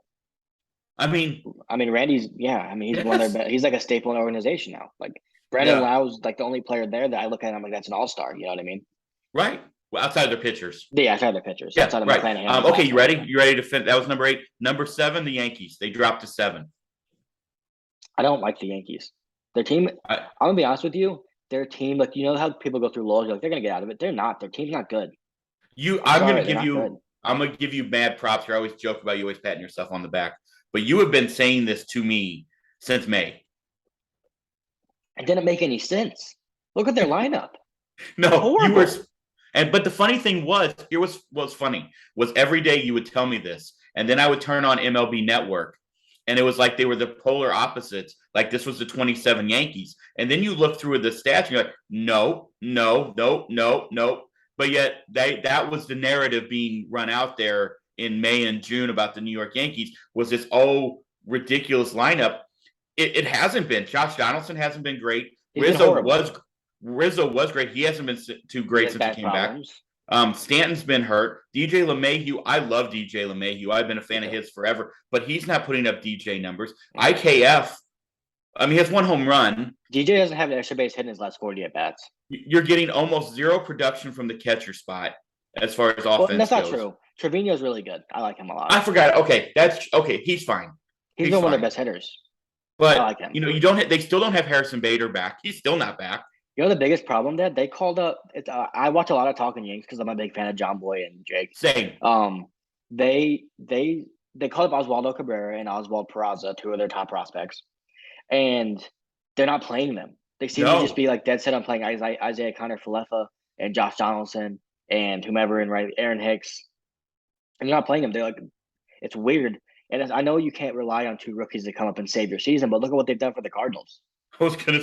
A: I mean,
B: Randy's he's one of their he's like a staple in the organization now. Like Brandon
A: yeah,
B: Lau's like the only player there that I look at and I'm like, that's an all-star. You know what I mean?
A: right. Well, outside of their pitchers.
B: Yeah, outside of their pitchers.
A: Yeah,
B: Outside of
A: right.
B: McClanahan.
A: Okay, you ready? You ready to finish? That was number 8. Number 7, the Yankees. They dropped to 7.
B: I don't like the Yankees. Their team, I'm gonna be honest with you, their team, like you know how people go through lulls, you're like they're gonna get out of it. They're not. Their team's not good.
A: I'm gonna give you mad props here. I always joke about you always patting yourself on the back, but you have been saying this to me since May.
B: It didn't make any sense. Look at their lineup.
A: No, you were, but the funny thing was, here was funny was every day you would tell me this, and then I would turn on MLB Network, and it was like they were the polar opposites. Like this was the 27 Yankees, and then you look through the stats, and you're like, no. But yet that was the narrative being run out there in May and June about the New York Yankees was this ridiculous lineup. It hasn't been. Josh Donaldson hasn't been great. Rizzo was great. He hasn't been too great since he came back. Stanton's been hurt. DJ LeMahieu, I love DJ LeMahieu. I've been a fan of his forever, but he's not putting up DJ numbers. IKF, he has 1 home run.
B: DJ doesn't have an extra base hit in his last 40 at bats.
A: You're getting almost zero production from the catcher spot as far as offense goes.
B: That's not true. Trevino's really good. I like him a lot.
A: I forgot. Okay, that's okay. He's fine.
B: He's one of their best hitters.
A: But I like him. They still don't have Harrison Bader back. He's still not back.
B: You know the biggest problem that they called up. I watch a lot of Talking Yanks because I'm a big fan of John Boy and Jake.
A: Same.
B: They called up Oswaldo Cabrera and Oswald Peraza, 2 of their top prospects, and they're not playing them. They seem to just be like dead set on playing Isaiah Connor-Falefa and Josh Donaldson and whomever and right Aaron Hicks, and you're not playing them. They're like, it's weird. And I know you can't rely on 2 rookies to come up and save your season, but look at what they've done for the Cardinals.
A: I was gonna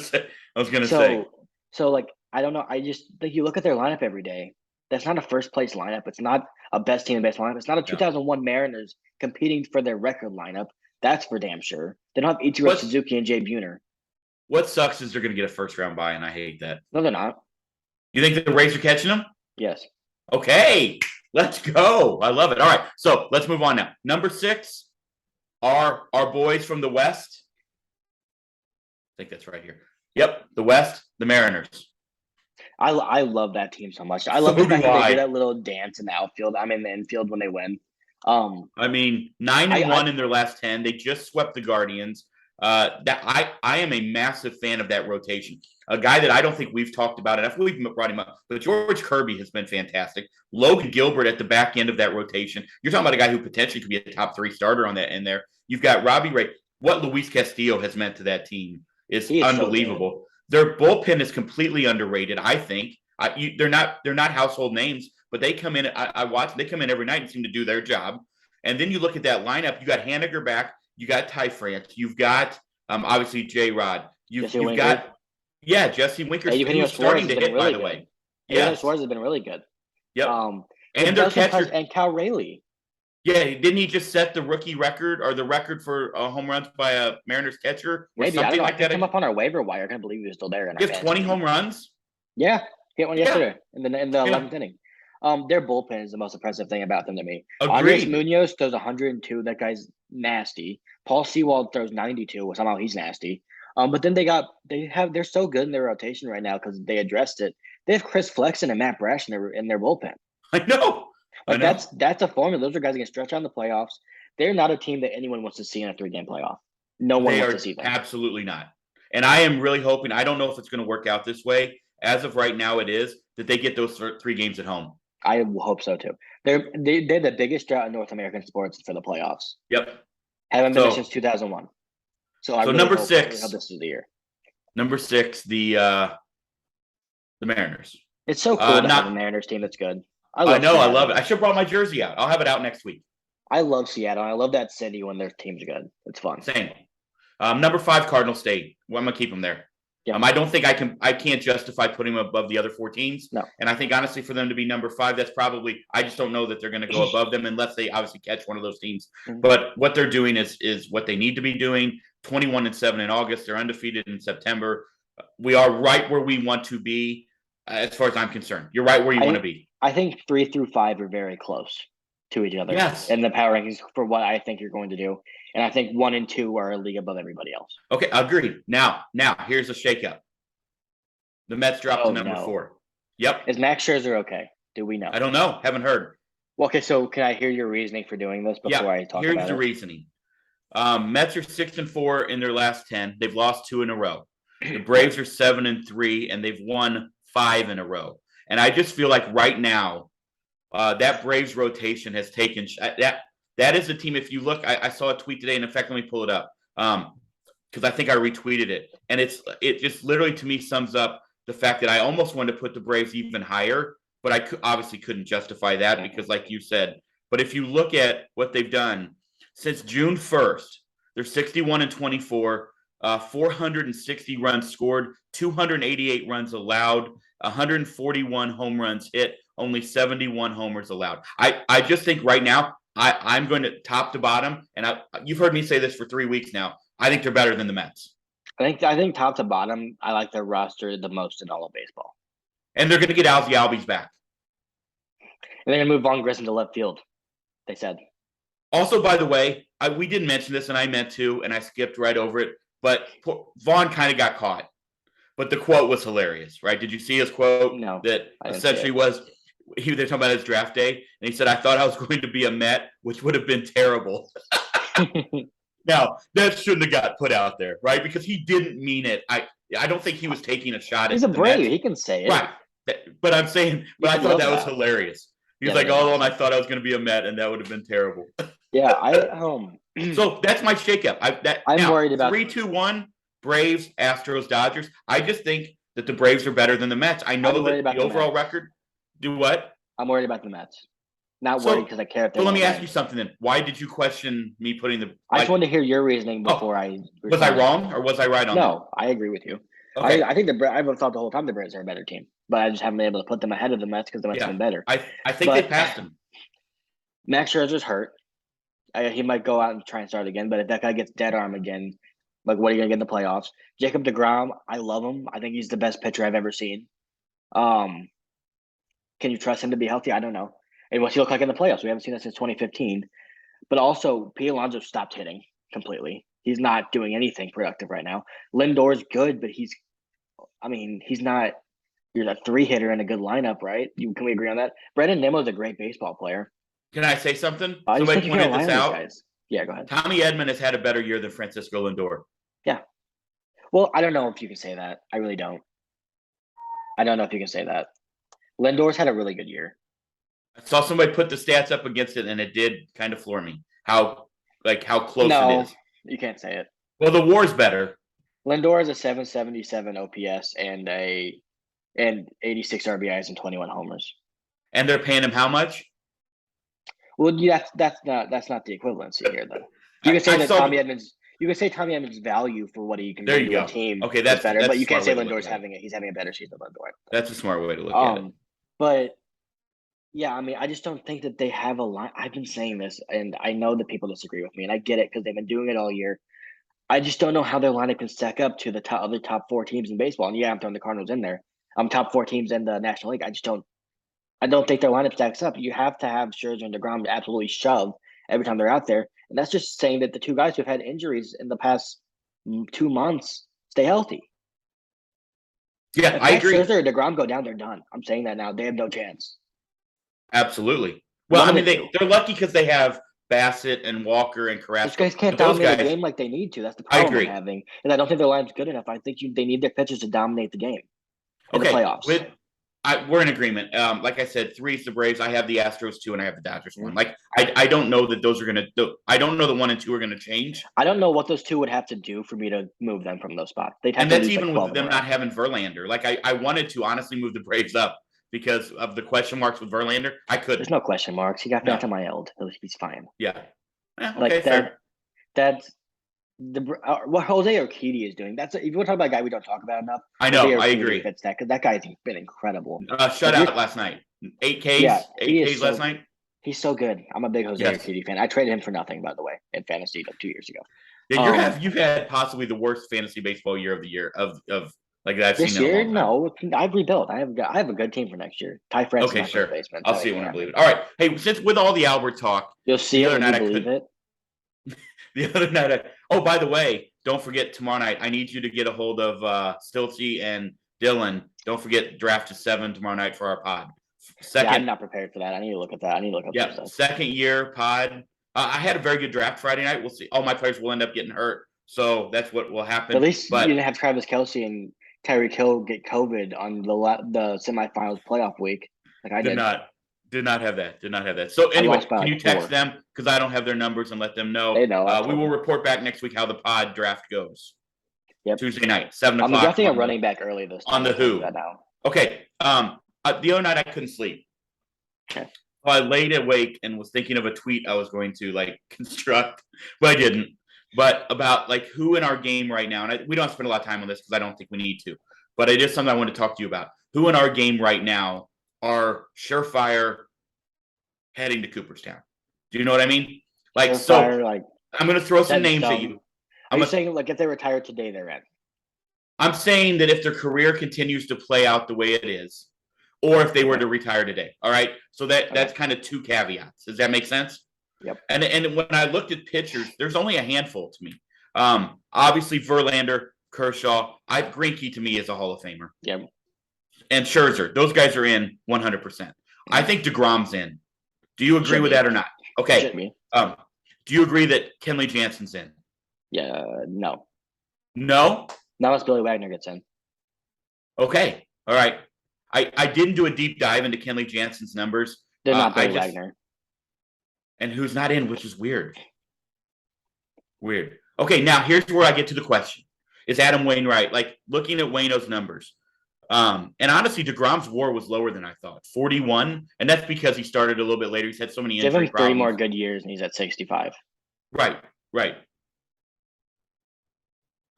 A: say.
B: So like I don't know. I just think you look at their lineup every day. That's not a first place lineup. It's not a best team best lineup. It's not a 2001 Mariners competing for their record lineup. That's for damn sure. They don't have Ichiro Suzuki and Jay Buhner.
A: What sucks is they're going to get a first round bye, and I hate that.
B: No, they're not.
A: You think the Rays are catching them?
B: Yes.
A: Okay, let's go. I love it. All right, so let's move on now. Number 6, our boys from the West. I think that's right here. Yep, the West, the Mariners.
B: I love that team so much. I love the fact that they do that little dance in the outfield. I'm in the infield when they win.
A: 9-1 in their last 10. They just swept the Guardians. That I am a massive fan of that rotation. A guy that I don't think we've talked about, and I feel we've brought him up, but George Kirby has been fantastic. Logan Gilbert at the back end of that rotation. You're talking about a guy who potentially could be a top 3 starter on that end there. You've got Robbie Ray. What Luis Castillo has meant to that team is unbelievable. So their bullpen is completely underrated, I think. They're not household names, but they come in. I watch. They come in every night and seem to do their job. And then you look at that lineup. You got Haniger back. You got Ty France. You've got obviously J Rod. You've got Jesse Winker. Who's starting to hit, by the way.
B: Yeah, Suarez has been really good.
A: Yep. And their catcher
B: and Cal Raleigh.
A: Yeah, didn't he just set the rookie record or the record for home runs by a Mariners catcher?
B: Maybe something like that. Came up on our waiver wire. I can't believe he was still there.
A: He has 20 home runs.
B: Yeah, he hit one yesterday in the 11th inning. Their bullpen is the most impressive thing about them to me. Andres Munoz throws 102. That guy's nasty. Paul Sewald throws 92. Well, somehow he's nasty. But then they're so good in their rotation right now because they addressed it. They have Chris Flexen and Matt Brash in their bullpen.
A: I know.
B: That's a formula. Those are guys that can stretch on the playoffs. They're not a team that anyone wants to see in a 3-game playoff. No one wants to see them.
A: Absolutely not. And I am really hoping. I don't know if it's going to work out this way. As of right now, it is that they get those 3 games at home.
B: I hope so too. They're the biggest drought in North American sports for the playoffs.
A: Yep.
B: Haven't been there since 2001. So I really
A: number
B: hope
A: 6.
B: This is the year.
A: Number 6, the Mariners.
B: It's so cool to have a Mariners team that's good.
A: I know. I love it. I should have brought my jersey out. I'll have it out next week.
B: I love Seattle. I love that city when their team's good. It's fun.
A: Same. Number 5, Cardinal State. Well, I'm going to keep them there.
B: Yeah.
A: I can't justify putting them above the other 4 teams.
B: No.
A: And I think honestly for them to be number 5, that's probably, I just don't know that they're going to go above them unless they obviously catch one of those teams.
B: Mhm.
A: But what they're doing is what they need to be doing. 21-7 in August. They're undefeated in September. We are right where we want to be, as far as I'm concerned. You're right where you want to be.
B: I think 3 through 5 are very close to each other.
A: Yes.
B: In the power rankings for what I think you're going to do. And I think 1 and 2 are a league above everybody else.
A: Okay, agreed. Now, here's a shakeup. The Mets dropped to number 4. Yep.
B: Is Max Scherzer okay? Do we know?
A: I don't know. Haven't heard.
B: Well, okay, so can I hear your reasoning for doing this before I talk about it?
A: Here's the reasoning. Mets are 6-4 in their last 10. They've lost 2 in a row. The Braves are 7-3, and they've won 5 in a row. And I just feel like right now, that Braves rotation has taken that is the team. If you look, I saw a tweet today, and in fact, let me pull it up because I think I retweeted it, and it just literally to me sums up the fact that I almost wanted to put the Braves even higher, but I obviously couldn't justify that because, like you said. But if you look at what they've done since June 1st, they're 61-24. 460 runs scored, 288 runs allowed, 141 home runs hit, only 71 homers allowed. I just think right now I'm going to top to bottom, and you've heard me say this for 3 weeks now. I think they're better than the Mets.
B: I think top to bottom, I like their roster the most in all of baseball.
A: And they're going to get Ozzie Albies back.
B: And they're going to move Vaughn Grissom to left field, they said.
A: Also, by the way, we didn't mention this, and I meant to, and I skipped right over it. But Vaughn kind of got caught. But the quote was hilarious, right? Did you see his quote?
B: No.
A: That essentially was, they're talking about his draft day, and he said, "I thought I was going to be a Met, which would have been terrible." Now, that shouldn't have got put out there, right? Because he didn't mean it. I don't think he was taking a shot at
B: He's a Brave.
A: Mets.
B: He can say it.
A: Right. But I'm saying, but I thought that was hilarious. He was like, "Oh, and I thought I was going to be a Met, and that would have been terrible."
B: Yeah,
A: So that's my shakeup.
B: I'm worried about
A: 3-2-1 Braves, Astros, Dodgers. I just think that the Braves are better than the Mets. I know that the overall record. Do what?
B: I'm worried about the Mets. Not worried because I care if they.
A: So let me ask you something then. Why did you question me putting the?
B: I just wanted to hear your reasoning before I.
A: Was I wrong or was I right on that?
B: No, I agree with you. Okay. I think I've thought the whole time the Braves are a better team, but I just haven't been able to put them ahead of the Mets because the Mets have been better.
A: I think they passed them.
B: Max Scherzer's hurt. He might go out and try and start again, but if that guy gets dead arm again, like what are you gonna get in the playoffs? Jacob deGrom, I love him. I think he's the best pitcher I've ever seen. Can you trust him to be healthy? I don't know. And what's he look like in the playoffs? We haven't seen that since 2015. But also, Pete Alonso stopped hitting completely. He's not doing anything productive right now. Lindor's good, but he's not. You're a 3-hitter in a good lineup, right? Can we agree on that? Brandon Nimmo's a great baseball player.
A: Can I say something? Somebody pointed this out.
B: Yeah, go ahead.
A: Tommy Edman has had a better year than Francisco Lindor.
B: Yeah. Well, I don't know if you can say that. I really don't. I don't know if you can say that. Lindor's had a really good year.
A: I saw somebody put the stats up against it, and it did kind of floor me. How close it is.
B: You can't say it.
A: Well, the WAR's better.
B: Lindor has a 777 OPS and 86 RBIs and 21 homers.
A: And they're paying him how much?
B: Well, that's not the equivalency here, though. You can say that Tommy Edmonds. You can say Tommy Edmonds' value for what he can bring to a team.
A: Okay, that's
B: better, but you can't say
A: Lindor's
B: having a better season than Lindor.
A: That's a smart way to look at it.
B: But yeah, I mean, I just don't think that they have a line. I've been saying this, and I know that people disagree with me, and I get it because they've been doing it all year. I just don't know how their lineup can stack up to the other top 4 teams in baseball. And yeah, I'm throwing the Cardinals in there. Top 4 teams in the National League. I don't think their lineup stacks up. You have to have Scherzer and deGrom absolutely shove every time they're out there. And that's just saying that the 2 guys who've had injuries in the past 2 months stay healthy.
A: Yeah, I agree.
B: If Scherzer or deGrom go down, they're done. I'm saying that now. They have no chance.
A: Absolutely. Well, I mean, they're lucky because they have Bassett and Walker and Carrasco.
B: Those guys can't dominate the game like they need to. That's the problem I'm having. And I don't think their line's good enough. I think they need their pitchers to dominate the game in the playoffs.
A: We're in agreement. Like I said, 3 is the Braves. I have the Astros 2, and I have the Dodgers 1. Like I don't know that those are going to. I don't know the 1 and 2 are going to change.
B: I don't know what those 2 would have to do for me to move them from those spots.
A: And that's even with them not having Verlander. Like I wanted to honestly move the Braves up because of the question marks with Verlander. I couldn't.
B: There's no question marks. He got back to my old. He's fine.
A: Yeah.
B: Okay, like that. what Jose Urquidy is doing. If you want to talk about a guy we don't talk about enough,
A: I
B: Jose
A: know. I
B: Urquidy
A: agree.
B: fits that because that guy's been incredible.
A: Shutout last night. 8
B: Yeah,
A: Ks.
B: he
A: 8
B: is
A: Ks last
B: so
A: night.
B: he's so good. I'm a big Jose
A: Yes.
B: Urquidy fan. I traded him for nothing, by the way, in fantasy like 2 years ago.
A: Yeah, you've had possibly the worst fantasy baseball year of the year of like that I've seen
B: This
A: in a
B: year,
A: long time.
B: no, I've rebuilt. I have a good team for next year. Ty France is
A: Okay,
B: my first
A: sure.
B: baseman.
A: I'll
B: So
A: see it when I
B: yeah,
A: believe it. All right. Hey, since with all the Albert talk,
B: you'll see
A: the
B: it
A: other
B: when you
A: night I
B: believe
A: could
B: it.
A: the other night oh, by the way, don't forget tomorrow night. I need you to get a hold of Stiltsy and Dylan. Don't forget draft to 7 tomorrow night for our pod.
B: Yeah, I'm
A: Second,
B: not prepared for that. I need to look at that. I need to look up some stuff.
A: second year pod. I had a very good draft Friday night. We'll see. All my players will end up getting hurt, so that's what will happen.
B: At least
A: but
B: you didn't have Travis Kelce and Tyreek Hill get COVID on the semifinals playoff week, like I
A: did
B: did.
A: not have that. Did not have that. So
B: I
A: anyway,
B: lost by
A: can you
B: like
A: text
B: 4.
A: them because I don't have their numbers and let them know.
B: They know.
A: We will report back next week how the pod draft goes.
B: Yep.
A: Tuesday night, 7
B: I'm
A: o'clock.
B: drafting a running back early this time.
A: On the Who.
B: That now.
A: Okay. The other night I couldn't sleep.
B: Okay.
A: So I laid awake and was thinking of a tweet I was going to like construct, but I didn't. But about like who in our game right now, and we don't spend a lot of time on this because I don't think we need to, but it is something I want to talk to you about. Who in our game right now are surefire heading to Cooperstown? Do you know what I mean? Like, surefire, so like I'm going to throw some names at you.
B: Are you saying like if they retire today, they're in?
A: I'm saying that if their career continues to play out the way it is, or if they were to retire today. All right. So that's kind of 2 caveats. Does that make sense?
B: Yep.
A: And when I looked at pitchers, there's only a handful to me. Obviously Verlander, Kershaw, Greinke to me is a Hall of Famer.
B: Yep.
A: And Scherzer, those guys are in 100%. I think DeGrom's in. Do you agree with that or not? Okay. Do you agree that Kenley Jansen's in?
B: Yeah. No.
A: No?
B: Not unless Billy Wagner gets in.
A: Okay. All right. I didn't do a deep dive into Kenley Jansen's numbers.
B: They're not Billy Wagner.
A: And who's not in, which is weird. Weird. Okay, now here's where I get to the question. Is Adam Wainwright, like looking at Waino's numbers, and honestly, DeGrom's WAR was lower than I thought, 41, and that's because he started a little bit later. He's had so many injury problems.
B: Give him 3 more good years, and he's at 65.
A: Right.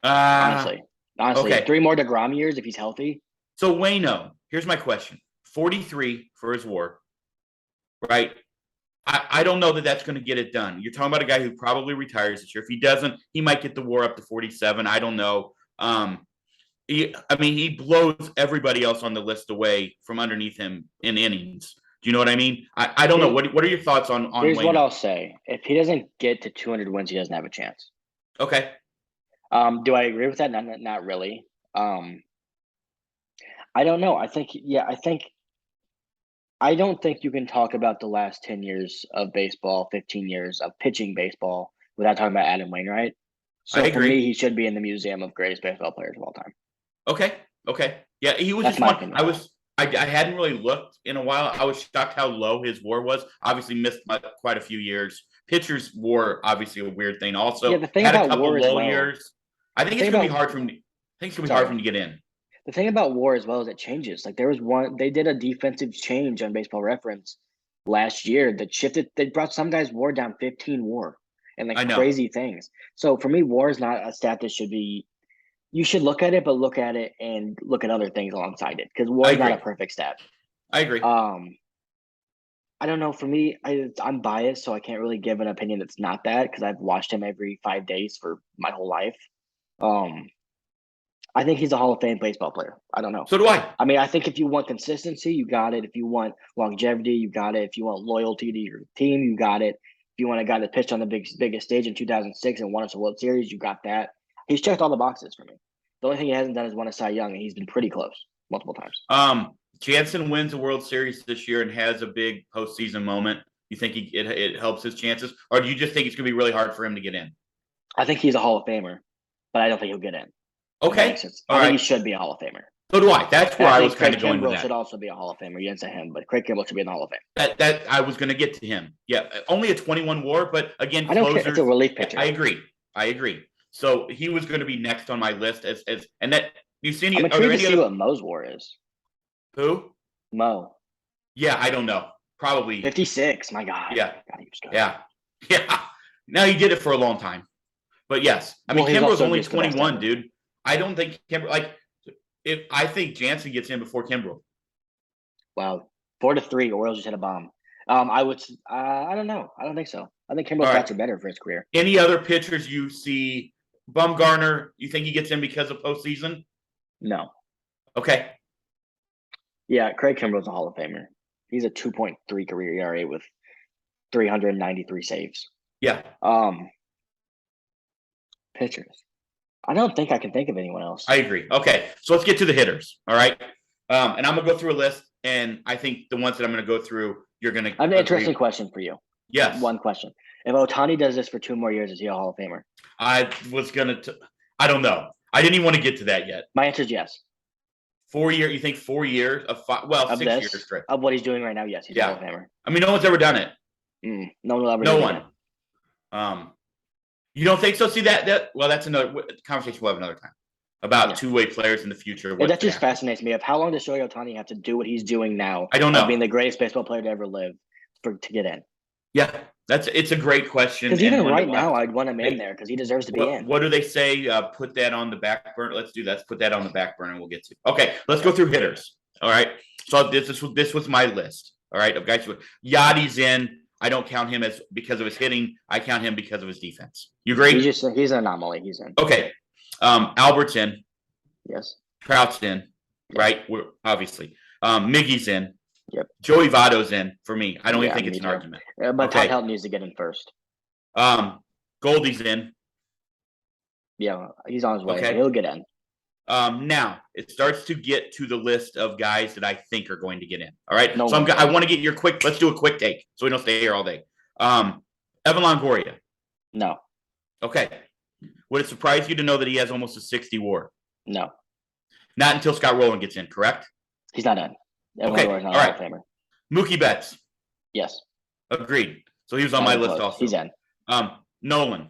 B: Honestly,
A: okay.
B: 3 more DeGrom years if he's healthy.
A: So Waino, here's my question: 43 for his WAR, right? I don't know that that's going to get it done. You're talking about a guy who probably retires this year. If he doesn't, he might get the WAR up to 47. I don't know. He blows everybody else on the list away from underneath him in innings. Do you know what I mean? I don't know. What are your thoughts on
B: Here's
A: Waino?
B: What I'll say. If he doesn't get to 200 wins, he doesn't have a chance.
A: Okay.
B: Do I agree with that? Not really. I don't know. I don't think you can talk about the last 10 years of baseball, 15 years of pitching baseball without talking about Adam Wainwright. So
A: I agree.
B: For me, he should be in the museum of greatest baseball players of all time.
A: Okay. Yeah, he was. That's just one. I hadn't really looked in a while. I was shocked how low his WAR was. Obviously missed quite a few years. Pitchers WAR obviously a weird thing. Also,
B: yeah, the thing
A: had
B: about
A: a couple
B: WAR
A: low years. I think it's going to be hard for him. I think it's going to be hard for him to get in.
B: The thing about WAR as well is it changes. Like there was they did a defensive change on Baseball Reference last year that shifted. They brought some guys WAR down 15 WAR and like crazy things. So for me, WAR is not a stat that should be. You should look at it, but look at it and look at other things alongside it because WAR is not a perfect stat.
A: I agree.
B: I don't know. For me, I'm biased, so I can't really give an opinion that's not that because I've watched him every 5 days for my whole life. I think he's a Hall of Fame baseball player. I don't know.
A: So do I.
B: I mean, I think if you want consistency, you got it. If you want longevity, you got it. If you want loyalty to your team, you got it. If you want a guy that pitched on the biggest stage in 2006 and won us a World Series, you got that. He's checked all the boxes for me. The only thing he hasn't done is won a Cy Young, and he's been pretty close multiple times.
A: Jansen wins a World Series this year and has a big postseason moment. You think it helps his chances, or do you just think it's going to be really hard for him to get in?
B: I think he's a Hall of Famer, but I don't think he'll get in.
A: Okay.
B: I think he should be a Hall of Famer.
A: So do I. That's where I was kind of going with that.
B: Craig Kimbrell should also be a Hall of Famer. You didn't say him, but Craig Kimbrell should be in the Hall of Fame.
A: That I was going to get to him. Yeah, only a 21 WAR, but again,
B: I don't care. It's a relief pitcher.
A: I agree. So he was going to be next on my list as and that you've seen.
B: I'm intrigued to see what Mo's WAR is.
A: Who?
B: Mo.
A: Yeah, I don't know. Probably
B: 56. My God.
A: Yeah.
B: God, he was good.
A: Yeah. Now he did it for a long time. But yes, I mean, Kimbrel's only 21, dude. I don't think I think Jansen gets in before Kimbrel.
B: Wow, 4-3. Orioles just hit a bomb. I don't know. I don't think so. I think Kimbrel's stats are better for his career.
A: Any other pitchers you see? Bumgarner, you think he gets in because of postseason?
B: No.
A: Okay.
B: Yeah, Craig Kimbrel's a Hall of Famer. He's a 2.3 career ERA with 393 saves.
A: Yeah.
B: Pitchers. I don't think I can think of anyone else.
A: I agree. Okay, so let's get to the hitters. All right. And I'm gonna go through a list, and I think the ones that I'm gonna go through, you're gonna.
B: I have an interesting question for you.
A: Yes.
B: One question. If Ohtani does this for 2 more years, is he a Hall of Famer?
A: I was gonna. I don't know. I didn't even want to get to that yet.
B: My answer is yes.
A: 4 years? You think 4 years of 5? Well,
B: of
A: 6 years straight.
B: Of what he's doing right now, yes, he's a Hall of Famer.
A: I mean, no one's ever done it.
B: No one will ever.
A: No one. You don't think so? See that? Well, that's another conversation we'll have another time about two-way players in the future.
B: That just fascinates me. Of how long does Shohei Ohtani have to do what he's doing now?
A: I don't know.
B: Being the greatest baseball player to ever live to get in.
A: Yeah, it's a great question.
B: Because even right now, I'd want him in there because he deserves to be in.
A: What do they say? Put that on the back burner. Let's do that. Let's put that on the back burner, and we'll get to. Okay, let's go through hitters. All right. So this was my list. All right, of guys. Yadi's in. I don't count him as because of his hitting. I count him because of his defense. You agree?
B: He's an anomaly. He's in.
A: Okay. Albert's in.
B: Yes.
A: Trout's in. Right. We're obviously. Miggy's in.
B: Yep.
A: Joey Votto's in for me. I don't even think it's an argument.
B: But Todd Helton needs to get in first.
A: Goldie's in.
B: Yeah, he's on his way.
A: Okay.
B: He'll get in.
A: Now it starts to get to the list of guys that I think are going to get in. All right. So I want to get your quick. Let's do a quick take so we don't stay here all day. Evan Longoria.
B: No.
A: Okay. Would it surprise you to know that he has almost a 60 WAR?
B: No.
A: Not until Scott Rowland gets in, correct?
B: He's not in.
A: Okay. All right. Mookie Betts.
B: Yes.
A: Agreed. So he was on my list also.
B: He's in.
A: Nolan.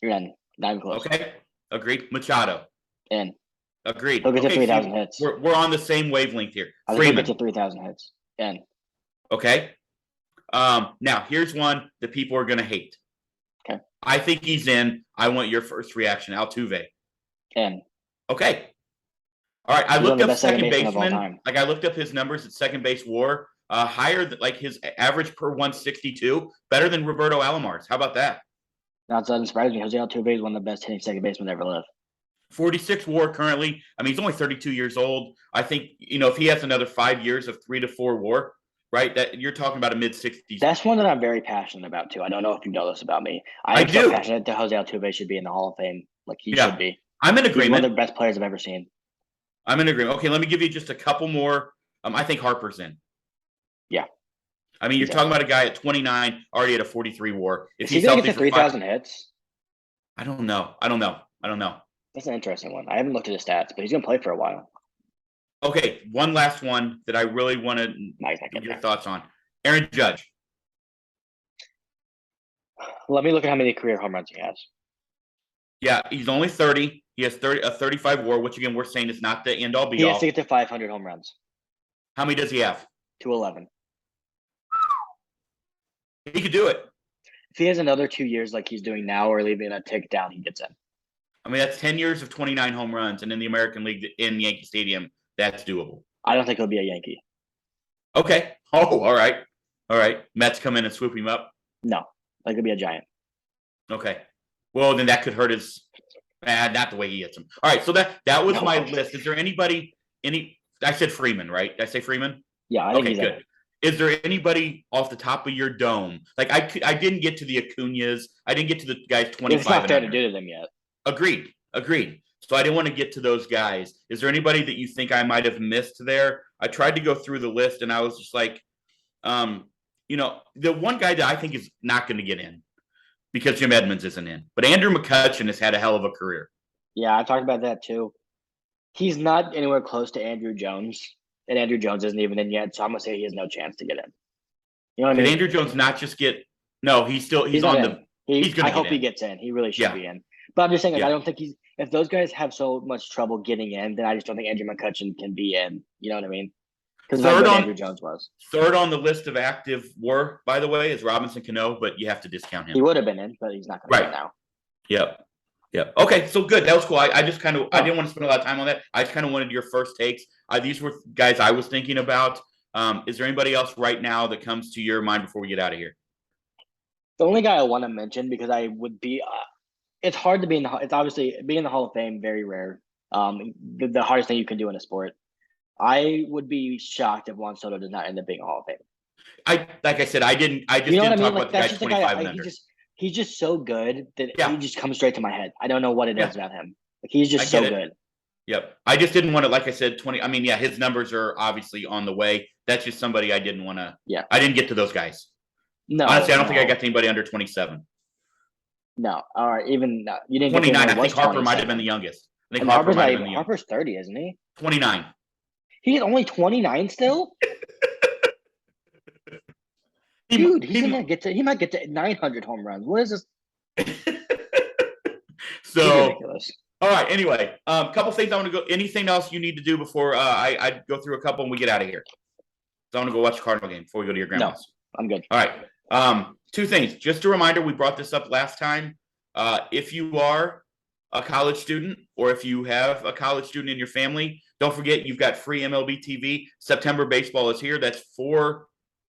B: You're in. Not even close.
A: Okay. Agreed. Machado.
B: In.
A: Agreed.
B: He'll get to 3,000 hits.
A: We're on the same wavelength here.
B: I think he'll get to 3,000 hits. In.
A: Okay. Now here's one that people are going to hate.
B: Okay.
A: I think he's in. I want your first reaction. Altuve.
B: In.
A: Okay. All right. I looked up second baseman. Like I looked up his numbers at second base WAR. Higher than like his average per 162, better than Roberto Alomar's. How about that?
B: That doesn't surprise me. Jose Altuve is one of the best hitting second basemen to ever live.
A: 46 WAR currently. I mean, he's only 32 years old. I think if he has another 5 years of 3 to 4 WAR, right? That you're talking about a mid-60s.
B: That's one that I'm very passionate about too. I don't know if you know this about me. I do. So passionate that Jose Altuve should be in the Hall of Fame, like he should be.
A: I'm in agreement.
B: He's one of the best players I've ever seen.
A: I'm in agreement. Okay, let me give you just a couple more. I think Harper's in.
B: Yeah.
A: I mean, you're talking about a guy at 29 already at a 43 WAR.
B: If he's going to get to 3,000 hits?
A: I don't know.
B: That's an interesting one. I haven't looked at his stats, but he's going to play for a while.
A: Okay, one last one that I really want to get your thoughts on. Aaron Judge.
B: Let me look at how many career home runs he has.
A: Yeah, he's only 30. He has a 35 WAR, which again we're saying is not the end all be all.
B: He has to get to 500 home runs.
A: How many does he have?
B: 211.
A: He could do it.
B: If he has another 2 years like he's doing now or leaving a tick down, he gets in.
A: I mean, that's 10 years of 29 home runs. And in the American League in Yankee Stadium, that's doable.
B: I don't think he'll be a Yankee.
A: Okay. Oh, all right. All right. Mets come in and swoop him up?
B: No. That could be a Giant.
A: Okay. Well, then that could hurt his not the way he hits him. All right. So that was my list. Is there anybody I said Freeman, right? Did I say Freeman?
B: Yeah, I think he's
A: good. Is there anybody off the top of your dome? Like I didn't get to the Acuñas. I didn't get to the guys 25.
B: It's not fair to do to them yet.
A: Agreed. So I didn't want to get to those guys. Is there anybody that you think I might have missed there? I tried to go through the list and I was just like, the one guy that I think is not going to get in because Jim Edmonds isn't in, but Andrew McCutchen has had a hell of a career.
B: Yeah, I talked about that too. He's not anywhere close to Andrew Jones, and Andrew Jones isn't even in yet, so I'm going to say he has no chance to get in. You know what I mean?
A: Did Andrew Jones not just get – no, he's on the – he's going to I
B: hope he gets in. He really should be in. But I'm just saying, I don't think he's – if those guys have so much trouble getting in, then I just don't think Andrew McCutchen can be in. You know what I mean? Because that's what Andrew Jones was.
A: Third on the list of active WAR, by the way, is Robinson Cano, but you have to discount him.
B: He would have been in, but he's not going to be in now.
A: Yep. Yeah. Okay. So good. That was cool. I just kind of I didn't want to spend a lot of time on that. I just kind of wanted your first takes. These were guys I was thinking about. Is there anybody else right now that comes to your mind before we get out of here?
B: The only guy I want to mention because I would be, it's hard to be in the. It's obviously being in the Hall of Fame very rare. The hardest thing you can do in a sport. I would be shocked if Juan Soto does not end up being a Hall of Fame.
A: I like I said, I
B: You
A: just
B: know what I
A: didn't talk
B: mean?
A: about
B: Like
A: the guy
B: that's just a guy.
A: 25 and under.
B: He's just so good that he
A: Yeah.
B: just comes straight to my head. I don't know what it
A: Yeah.
B: is about him. Like he's
A: I
B: just
A: get
B: so
A: it.
B: good.
A: Yep. I just didn't want to, like I said, 20. I mean, yeah, his numbers are obviously on the way. That's just somebody I didn't want to.
B: Yeah.
A: I didn't get to those guys.
B: No.
A: Honestly, I don't think I
B: no.
A: got to anybody under 27.
B: No. All right. Even you didn't get to
A: 29.
B: anyone
A: I
B: who was
A: think Harper might have
B: 27.
A: been the youngest. I think
B: And
A: Harper might have been the youngest.
B: Harper's 30, isn't he?
A: 29.
B: He's only 29 still. Dude, he might get to 900 home runs. What is this?
A: So
B: Ridiculous.
A: all right. Anyway, couple things I want to go. Anything else you need to do before I go through a couple and we get out of here? So I want to go watch the Cardinal game before we go to your grandma's.
B: No, I'm good.
A: All right. Two things. Just a reminder, we brought this up last time. If you are a college student or if you have a college student in your family, don't forget you've got free MLB TV. September baseball is here. That's four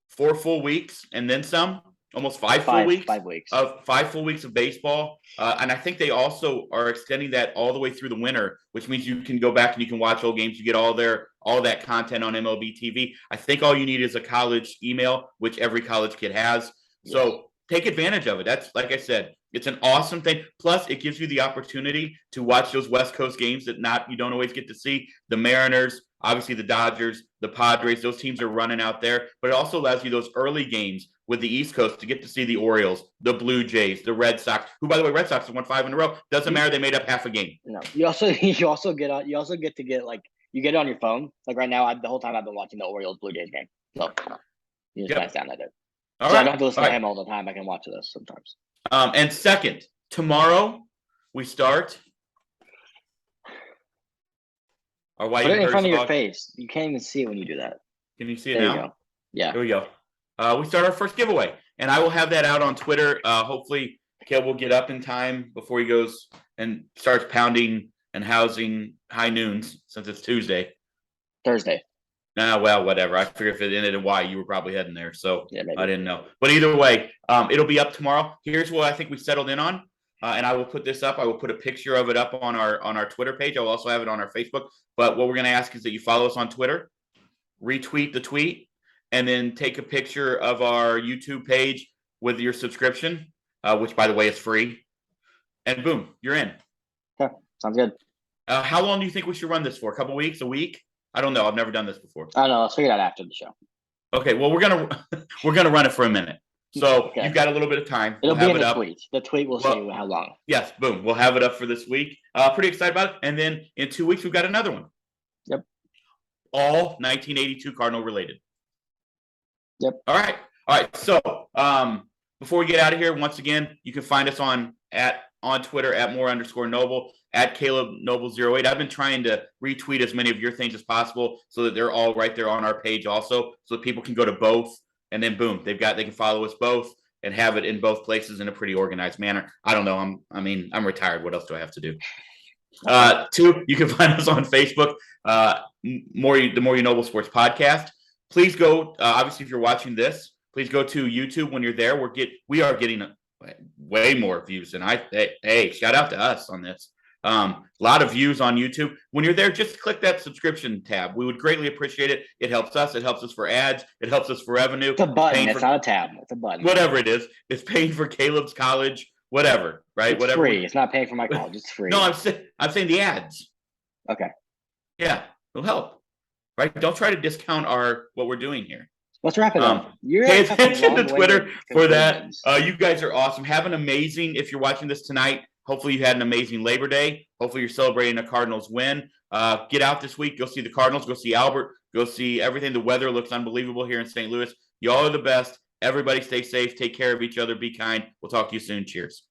A: full weeks and then some. Almost 5 full weeks.
B: 5 weeks.
A: Of 5 full weeks of baseball. And I think they also are extending that all the way through the winter, which means you can go back and you can watch old games. You get all that content on MLB TV. I think all you need is a college email, which every college kid has. Yes. So take advantage of it. That's, like I said, it's an awesome thing. Plus, it gives you the opportunity to watch those West Coast games that you don't always get to see. The Mariners, obviously the Dodgers, the Padres, those teams are running out there. But it also allows you those early games with the East Coast to get to see the Orioles, the Blue Jays, the Red Sox, who, by the way, Red Sox have won 5 in a row. Doesn't matter. They made up half a game.
B: No, you also get to get like you get it on your phone. Like right now, the whole time I've been watching the Orioles Blue Jays game. So you just nice down that.
A: All
B: so
A: right.
B: I don't have to listen to him all the time. I can watch this sometimes.
A: And second, tomorrow we start.
B: Put it in front of your face. You can't even see it when you do that.
A: Can you see it now?
B: You go. Yeah.
A: Here we go. We start our first giveaway, and I will have that out on Twitter. Hopefully, Caleb will get up in time before he goes and starts pounding and housing high noons since it's Tuesday.
B: Thursday.
A: Well, whatever. I figure if it ended in Y, you were probably heading there, so
B: yeah, maybe.
A: I didn't know. But either way, it'll be up tomorrow. Here's what I think we settled in on, and I will put this up. I will put a picture of it up on our Twitter page. I will also have it on our Facebook. But what we're going to ask is that you follow us on Twitter, retweet the tweet, and then take a picture of our YouTube page with your subscription, which, by the way, is free. And boom, you're in.
B: Okay, sounds good.
A: How long do you think we should run this for? A couple weeks? A week? I don't know. I've never done this before.
B: I don't know. Let's figure it out after the show.
A: Okay. Well, we're gonna run it for a minute. So You've got a little bit of time.
B: It'll be in the tweet. The tweet will say how long.
A: Yes. Boom. We'll have it up for this week. Pretty excited about it. And then in 2 weeks, we've got another one.
B: Yep.
A: All 1982 Cardinal related.
B: Yep.
A: All right. So before we get out of here, once again, you can find us on Twitter at @more_noble, at Caleb Noble 08. I've been trying to retweet as many of your things as possible so that they're all right there on our page also, so that people can go to both, and then boom, they can follow us both and have it in both places in a pretty organized manner. I don't know. I'm retired. What else do I have to do? 2, you can find us on Facebook, the More You Noble Sports Podcast. Please go. Obviously, if you're watching this, please go to YouTube when you're there. We are getting way more views than hey, shout out to us on this. A lot of views on YouTube. When you're there, just click that subscription tab. We would greatly appreciate it. It helps us. It helps us for ads. It helps us for revenue.
B: It's a button. It's not a tab. It's a button.
A: Whatever it is. It's paying for Caleb's college. Whatever, right?
B: It's free. It's not paying for my college. It's free.
A: No, I'm saying the ads.
B: Okay.
A: Yeah, it'll help. Right? Don't try to discount what we're doing here.
B: Let's wrap it up.
A: Pay attention to Twitter for that. You guys are awesome. Have an amazing, if you're watching this tonight, hopefully you had an amazing Labor Day. Hopefully you're celebrating a Cardinals win. Get out this week. Go see the Cardinals. Go see Albert. Go see everything. The weather looks unbelievable here in St. Louis. Y'all are the best. Everybody stay safe. Take care of each other. Be kind. We'll talk to you soon. Cheers.